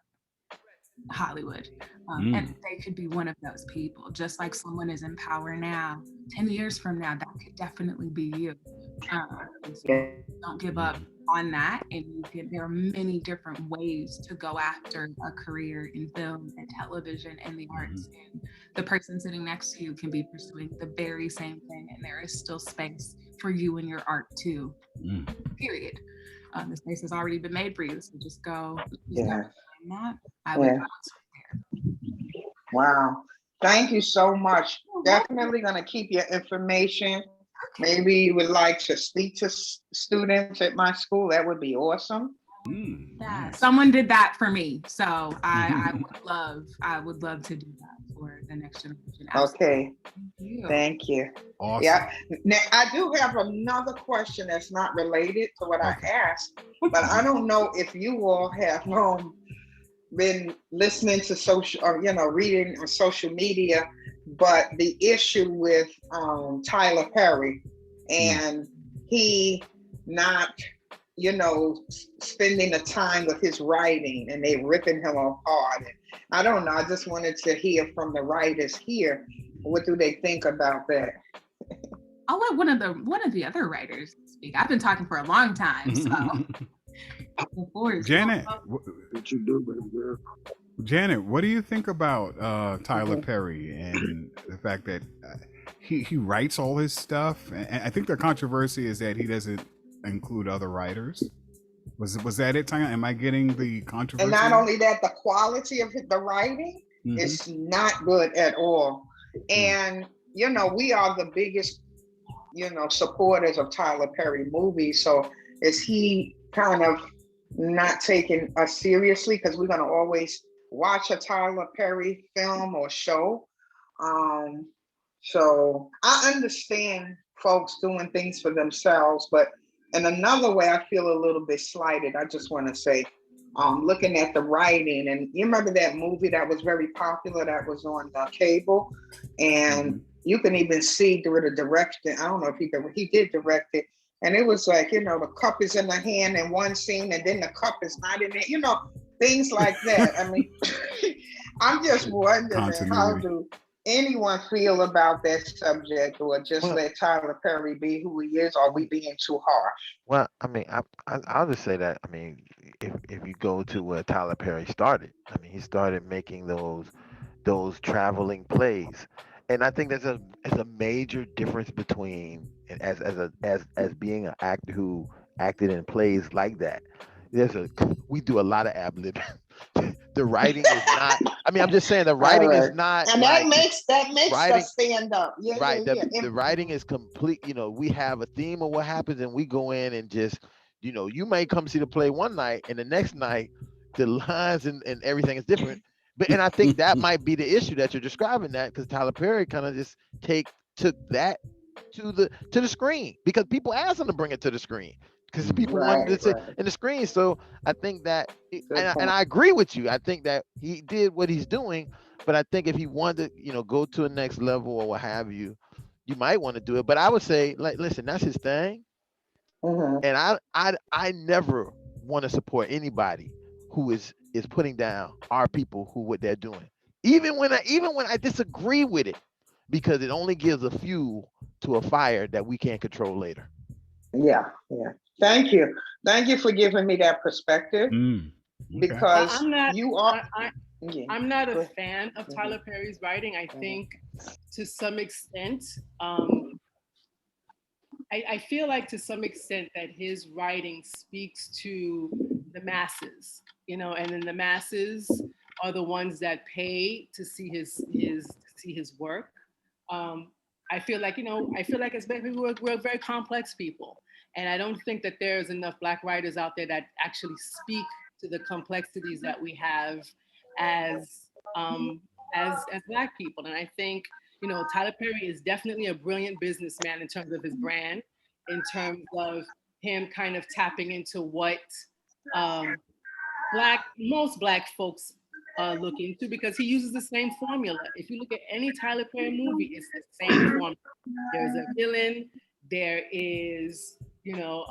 Hollywood. And they could be one of those people. Just like someone is in power now, 10 years from now, that could definitely be you. So don't give up on that. And there are many different ways to go after a career in film and television and the arts. And the person sitting next to you can be pursuing the very same thing. And there is still space for you and your art too, period. The space has already been made for you. So just go. That. I would Wow. Thank you so much. Definitely going to keep your information. Maybe you would like to speak to students at my school. That would be awesome. Yeah, someone did that for me. So I would love to do that for the next generation. Absolutely. Okay. Thank you. Awesome. Yeah. Now, I do have another question that's not related to what I asked, but I don't know if you all have been listening to social or reading on social media, but the issue with Tyler Perry and he not spending the time with his writing, and they ripping him apart. And I don't know. I just wanted to hear from the writers here. What do they think about that? I'll let one of the other writers speak. I've been talking for a long time, so. Janet, Janet, what do you think about Tyler Perry and the fact that he writes all his stuff? And I think the controversy is that he doesn't include other writers. Was that it, Tanya? Am I getting the controversy? And not only that, the quality of the writing is not good at all. And we are the biggest supporters of Tyler Perry movies. So is he kind of not taking us seriously, because we're going to always watch a Tyler Perry film or show? So I understand folks doing things for themselves, but in another way, I feel a little bit slighted. I just want to say, looking at the writing, and you remember that movie that was very popular that was on cable, and you can even see through the direction. I don't know if he did direct it. And it was like, you know, the cup is in the hand in one scene, and then the cup is not in it. You know, things like that. I mean, I'm just wondering, how do anyone feel about that subject, or just let Tyler Perry be who he is? Or are we being too harsh? Well, I mean, I'll just say that. I mean, if you go to where Tyler Perry started, I mean, he started making those traveling plays, and I think there's a major difference between as being an actor who acted in plays like that. We do a lot of ad lib. The writing is not. I mean, I'm just saying the writing is not. And like, that makes writing, us stand up. Yeah, right. yeah. The writing is complete. You know, we have a theme of what happens, and we go in and just, you know, you may come see the play one night, and the next night the lines and everything is different. And I think that might be the issue that you're describing, that because Tyler Perry kind of just took that to the screen, because people asked him to bring it to the screen, because people wanted it to in the screen. So I think that, and I agree with you. I think that he did what he's doing, but I think if he wanted to, you know, go to a next level or what have you, you might want to do it. But I would say, like, listen, that's his thing, and I never want to support anybody who is putting down our people who what they're doing, even when I disagree with it, because it only gives a fuel to a fire that we can't control later. Yeah. Thank you for giving me that perspective. Because I'm not, you are. I'm not a fan of Tyler Perry's writing. I think to some extent, I feel like to some extent that his writing speaks to the masses, you know, and then the masses are the ones that pay to see his work. I feel like, you know, as black people, we're very complex people. And I don't think that there's enough Black writers out there that actually speak to the complexities that we have as Black people. And I think, you know, Tyler Perry is definitely a brilliant businessman in terms of his brand, in terms of him kind of tapping into what most Black folks look into, because he uses the same formula. If you look at any Tyler Perry movie, it's the same formula. There's a villain, there is, you know,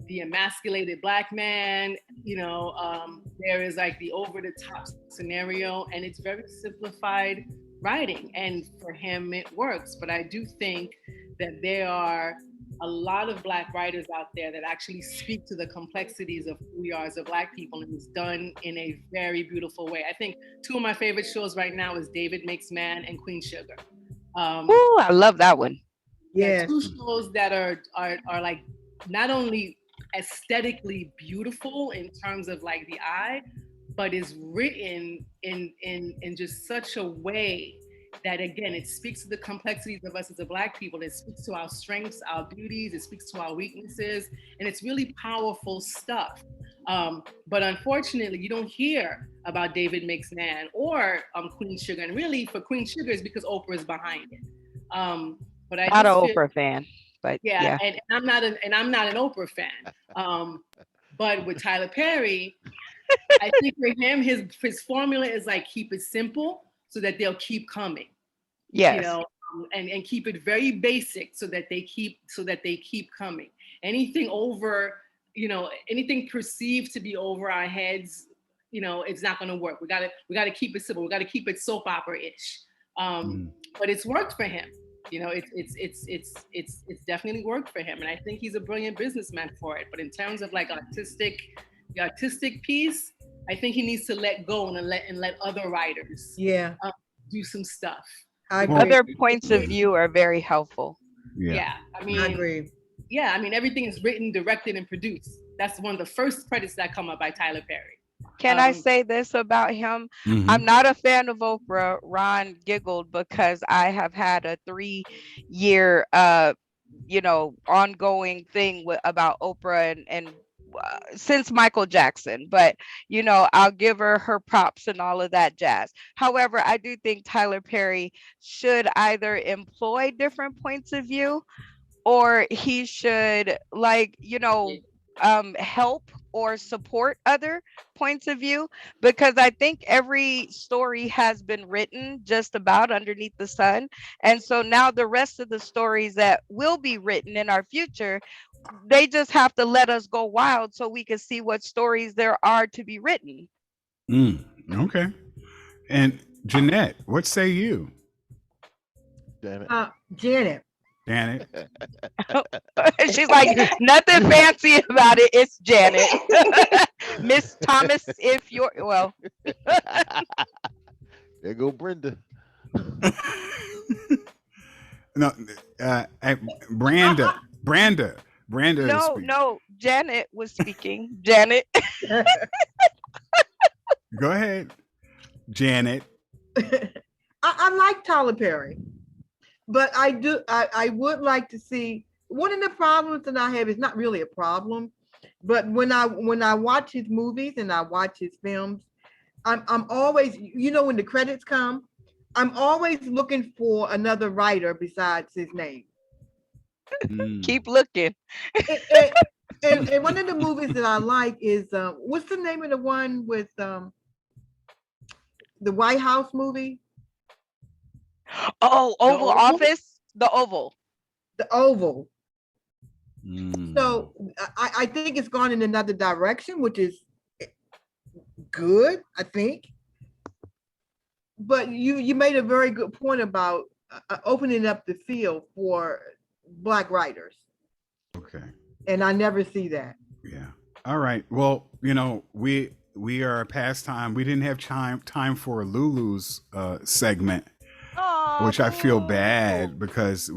the emasculated Black man, you know, there is like the over the top scenario, and it's very simplified writing. And for him, it works. But I do think that there are a lot of Black writers out there that actually speak to the complexities of who we are as a Black people, and it's done in a very beautiful way. I think two of my favorite shows right now is David Makes Man and Queen Sugar. Ooh, I love that one. Yeah, two shows that are like not only aesthetically beautiful in terms of like the eye, but is written in just such a way that, again, it speaks to the complexities of us as a Black people. It speaks to our strengths, our beauties, it speaks to our weaknesses, and it's really powerful stuff. But unfortunately, you don't hear about David Makes Man or Queen Sugar. And really, for Queen Sugar, is because Oprah is behind it. But I not an Oprah fan, but yeah. And I'm not an Oprah fan. But with Tyler Perry, I think for him, his formula is like, keep it simple so that they'll keep coming. Yes. You know, and keep it very basic so that they keep coming. Anything over, you know, anything perceived to be over our heads, you know, it's not going to work. We gotta keep it simple. We gotta keep it soap opera-ish. But it's worked for him. You know, it's definitely worked for him, and I think he's a brilliant businessman for it. But in terms of like the artistic piece, I think he needs to let go and let other writers do some stuff. Other points of view are very helpful. Yeah, I mean, I agree. Yeah, I mean, everything is written, directed, and produced. That's one of the first credits that come up by Tyler Perry. Can I say this about him? I'm not a fan of Oprah. Ron giggled because I have had a 3-year, you know, ongoing thing about Oprah and since Michael Jackson, but you know, I'll give her props and all of that jazz. However, I do think Tyler Perry should either employ different points of view, or he should, like, you know, help or support other points of view, because I think every story has been written just about underneath the sun. And so now the rest of the stories that will be written in our future, They just have to let us go wild so we can see what stories there are to be written. Okay. And Jeanette, what say you? Damn it. Janet. Janet. She's like, nothing fancy about it. It's Janet. Miss Thomas, if you're well. There go Brenda. No, Branda. No, Janet was speaking. Janet. Go ahead, Janet. I like Tyler Perry, but I would like to see. One of the problems that I have is not really a problem, but when I watch his movies and I watch his films, I'm always, when the credits come, I'm always looking for another writer besides his name. Keep looking. And one of the movies that I like is what's the name of the one with the White House movie? Oh, Oval Office? The Oval. The Oval. So I think it's gone in another direction, which is good, I think. But you made a very good point about opening up the field for Black writers. Okay. And I never see that. Yeah. All right. Well, we are past time. We didn't have time for Lulu's segment, which I feel bad because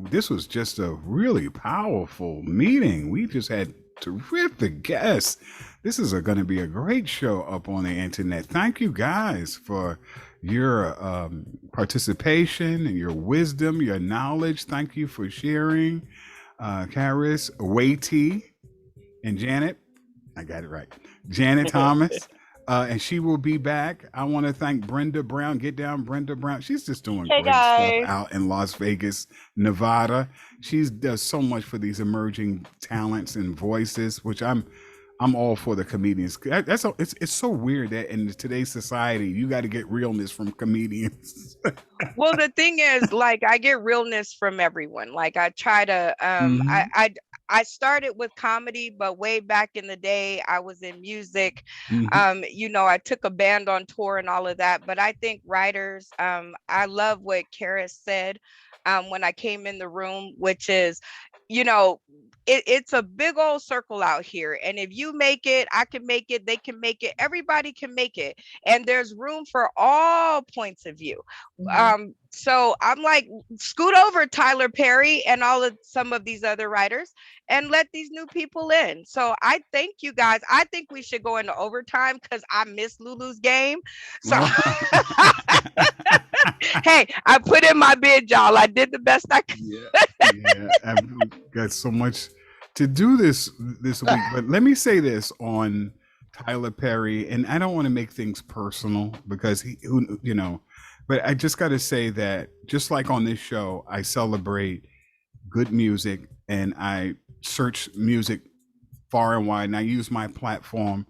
this was just a really powerful meeting. We just had terrific guests. This is going to be a great show up on the internet. Thank you guys for your participation and your wisdom, your knowledge. Thank you for sharing. Karis, Watie, and Janet. I got it right. Janet Thomas. And she will be back. I want to thank Brenda Brown. Get down, Brenda Brown. She's just doing great stuff out in Las Vegas, Nevada. She does so much for these emerging talents and voices, which I'm all for the comedians. It's so weird that in today's society, you got to get realness from comedians. Well, the thing is, like, I get realness from everyone. Like, I try to, I started with comedy, but way back in the day, I was in music. I took a band on tour and all of that. But I think writers, I love what Karis said when I came in the room, which is, it's a big old circle out here. And if you make it, I can make it, they can make it, everybody can make it. And there's room for all points of view. So I'm like, scoot over Tyler Perry and some of these other writers and let these new people in. So I thank you guys. I think we should go into overtime because I missed Lulu's game. So hey, I put in my bid, y'all. I did the best I could. Yeah, I've got so much to do this week. But let me say this on Tyler Perry, and I don't want to make things personal because but I just got to say that just like on this show, I celebrate good music and I search music far and wide, and I use my platform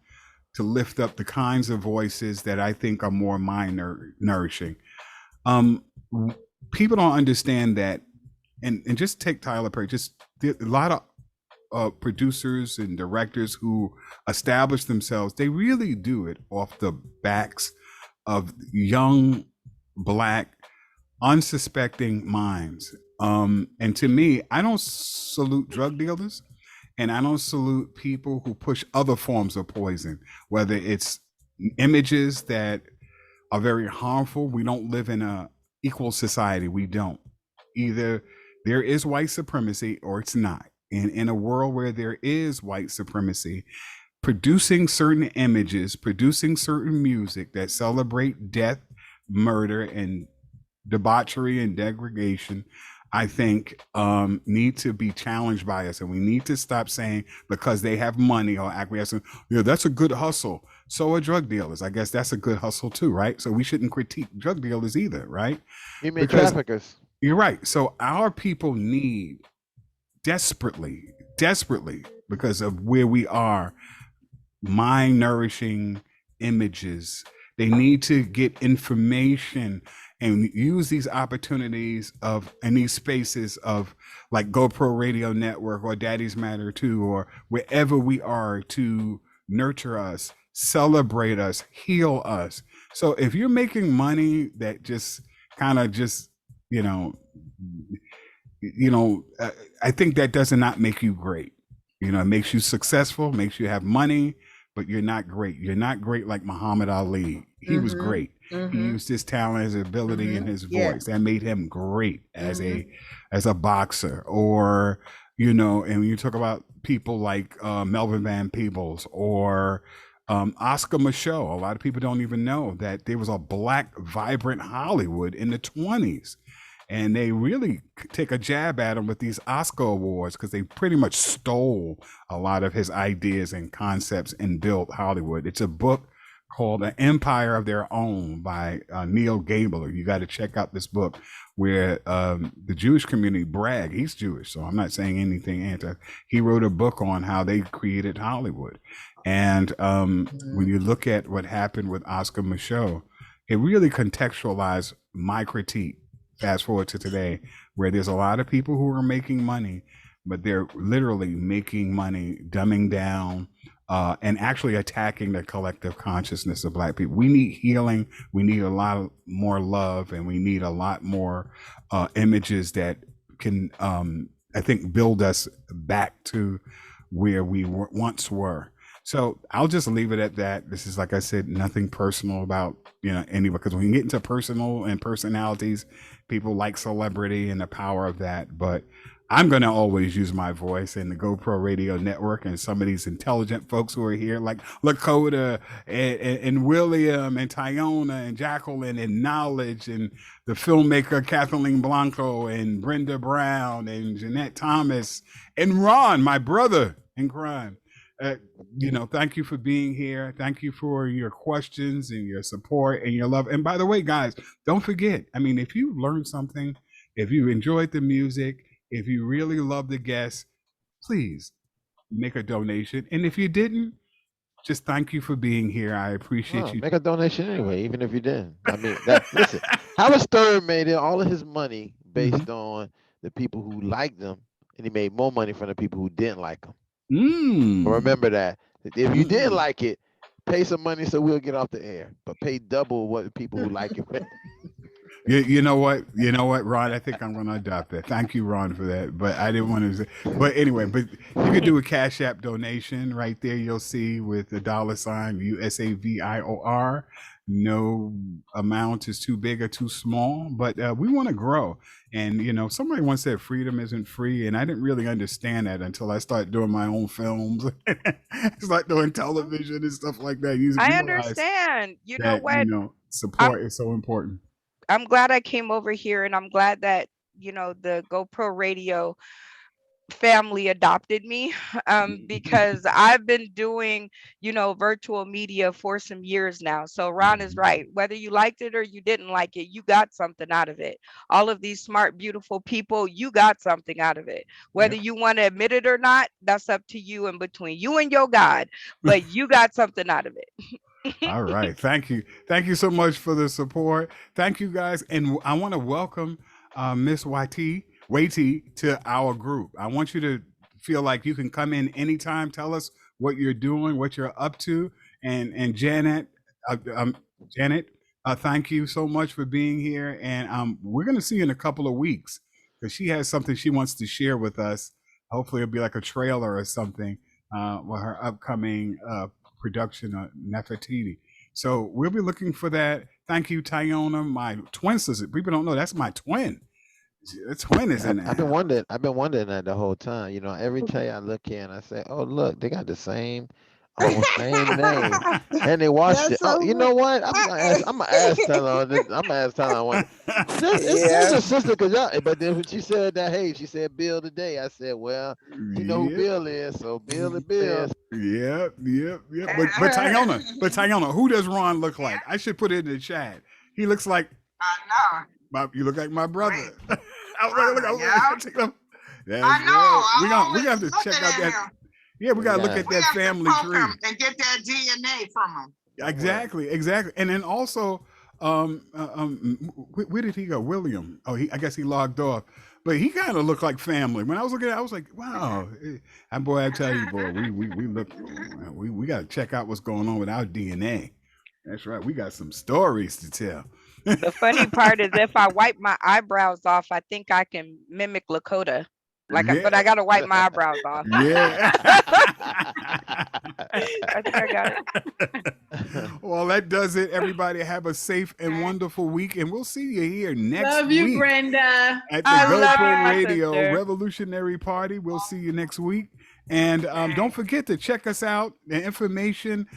to lift up the kinds of voices that I think are more mind nourishing. People don't understand that, and just take Tyler Perry. Just a lot of producers and directors who establish themselves. They really do it off the backs of young Black, unsuspecting minds. And to me, I don't salute drug dealers, and I don't salute people who push other forms of poison, whether it's images that are very harmful. We don't live in a equal society. We don't. Either there is white supremacy or it's not. And in a world where there is white supremacy, producing certain images, producing certain music that celebrate death, murder, and debauchery and degradation, I think need to be challenged by us. And we need to stop saying because they have money or acquiescing, that's a good hustle. So are drug dealers. I guess that's a good hustle too, right? So we shouldn't critique drug dealers either, right? You mean traffickers? You're right. So our people need desperately, because of where we are, mind nourishing images They need to get information and use these opportunities of in these spaces of like GoPro Radio Network or Daddy's Matter Too, or wherever we are, to nurture us, celebrate us, heal us. So if you're making money that just kind of just, you know, I think that does not make you great. It makes you successful, makes you have money, but you're not great. You're not great like Muhammad Ali. He was great. He used his talent, his ability, and his voice. That made him great as a boxer. Or, and when you talk about people like Melvin Van Peebles or Oscar Micheaux, a lot of people don't even know that there was a black, vibrant Hollywood in the 1920s. And they really take a jab at him with these Oscar awards because they pretty much stole a lot of his ideas and concepts and built Hollywood. It's a book called An Empire of Their Own by Neil Gabler. You got to check out this book where the Jewish community brag. He's Jewish, so I'm not saying anything anti. He wrote a book on how they created Hollywood. And when you look at what happened with Oscar Micheaux, it really contextualized my critique. Fast forward to today, where there's a lot of people who are making money, but they're literally making money, dumbing down, and actually attacking the collective consciousness of Black people. We need healing. We need a lot more love, and we need a lot more images that can, I think, build us back to where we once were. So I'll just leave it at that. This is, like I said, nothing personal about, anybody, because when you get into personal and personalities, people like celebrity and the power of that. But I'm going to always use my voice and the GoPro Radio Network and some of these intelligent folks who are here, like Lakota and William and Tyona and Jacqueline and Knowledge and the filmmaker Kathleen Blanco and Brenda Brown and Jeanette Thomas and Ron, my brother in crime. Thank you for being here. Thank you for your questions and your support and your love. And by the way, guys, don't forget, if you learned something, if you enjoyed the music, if you really love the guests, please make a donation. And if you didn't, just thank you for being here. I appreciate you. Make a donation anyway, even if you didn't. Listen, Howard Stern made all of his money based on the people who liked him, and he made more money from the people who didn't like him. Remember that. If you didn't like it, pay some money so we'll get off the air. But pay double what the people who like it. You know what, Ron? I think I'm going to adopt that. Thank you, Ron, for that. But I didn't want to. But anyway, you could do a Cash App donation right there. You'll see with the $ USAVIOR. No amount is too big or too small, but we want to grow. And, somebody once said freedom isn't free. And I didn't really understand that until I started doing my own films, start doing television and stuff like that. I understand. You know what? Support is so important. I'm glad I came over here, and I'm glad that, the GoPro Radio family adopted me, because I've been doing, virtual media for some years now. So Ron is right. Whether you liked it or you didn't like it, you got something out of it. All of these smart, beautiful people, you got something out of it. Whether you want to admit it or not, that's up to you and between you and your God, but you got something out of it. All right. Thank you. Thank you so much for the support. Thank you, guys. And I want to welcome Miss Watie to our group. I want you to feel like you can come in anytime. Tell us what you're doing, what you're up to. And Janet, thank you so much for being here. And we're going to see you in a couple of weeks because she has something she wants to share with us. Hopefully it'll be like a trailer or something with her upcoming production of Nefertiti. So we'll be looking for that. Thank you, Tyona, my twin sister. People don't know that's my twin. The twin is in there. I've been wondering that the whole time. Every day I look in, I say, "Oh, look, they got the same name," and they watched it. Oh, you know what? I'm gonna ask Tyler. I'm gonna ask Tyler one. It's a sister, but then when she said that, hey, she said Bill today. I said, well, you know who Bill is, so Bill is Bill. Yep. But Tyona, who does Ron look like? I should put it in the chat. He looks like. I know. You look like my brother. I know. We have to check out that. Yeah, we gotta look at that family tree and get that DNA from him. Exactly. And then also, where did he go? William. Oh, I guess he logged off. But he kind of looked like family. When I was looking at it, I was like, wow. And boy, I tell you, boy, we got to check out what's going on with our DNA. That's right. We got some stories to tell. The funny part is if I wipe my eyebrows off, I think I can mimic Lakota. But I gotta wipe my eyebrows off. Yeah. I think I got it. Well, that does it. Everybody have a safe and wonderful week, and we'll see you here next week. Love you, Brenda. At the GoPro Radio Revolutionary Party. We'll see you next week. And don't forget to check us out. The information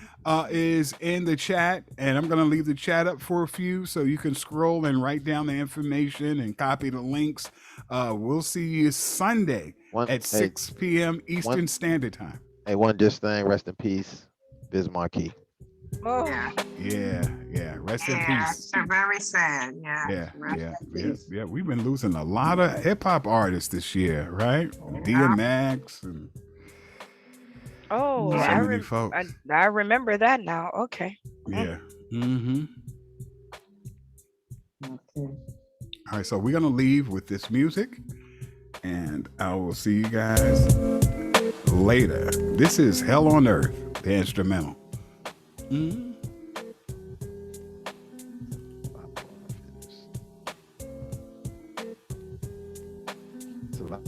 is in the chat, and I'm going to leave the chat up for a few so you can scroll and write down the information and copy the links. We'll see you Sunday at 6 p.m. Eastern Standard Time. Hey, one just thing, rest in peace, Biz Markie. Oh. Yeah. Rest in peace. So very sad. Yeah. Yeah. We've been losing a lot of hip hop artists this year, right? DMX and so many folks. I remember that now. Okay. Yeah. Mm-hmm. Okay. All right, so we're gonna leave with this music, and I will see you guys later. This is Hell on Earth, the instrumental. Mm-hmm. It's a lot.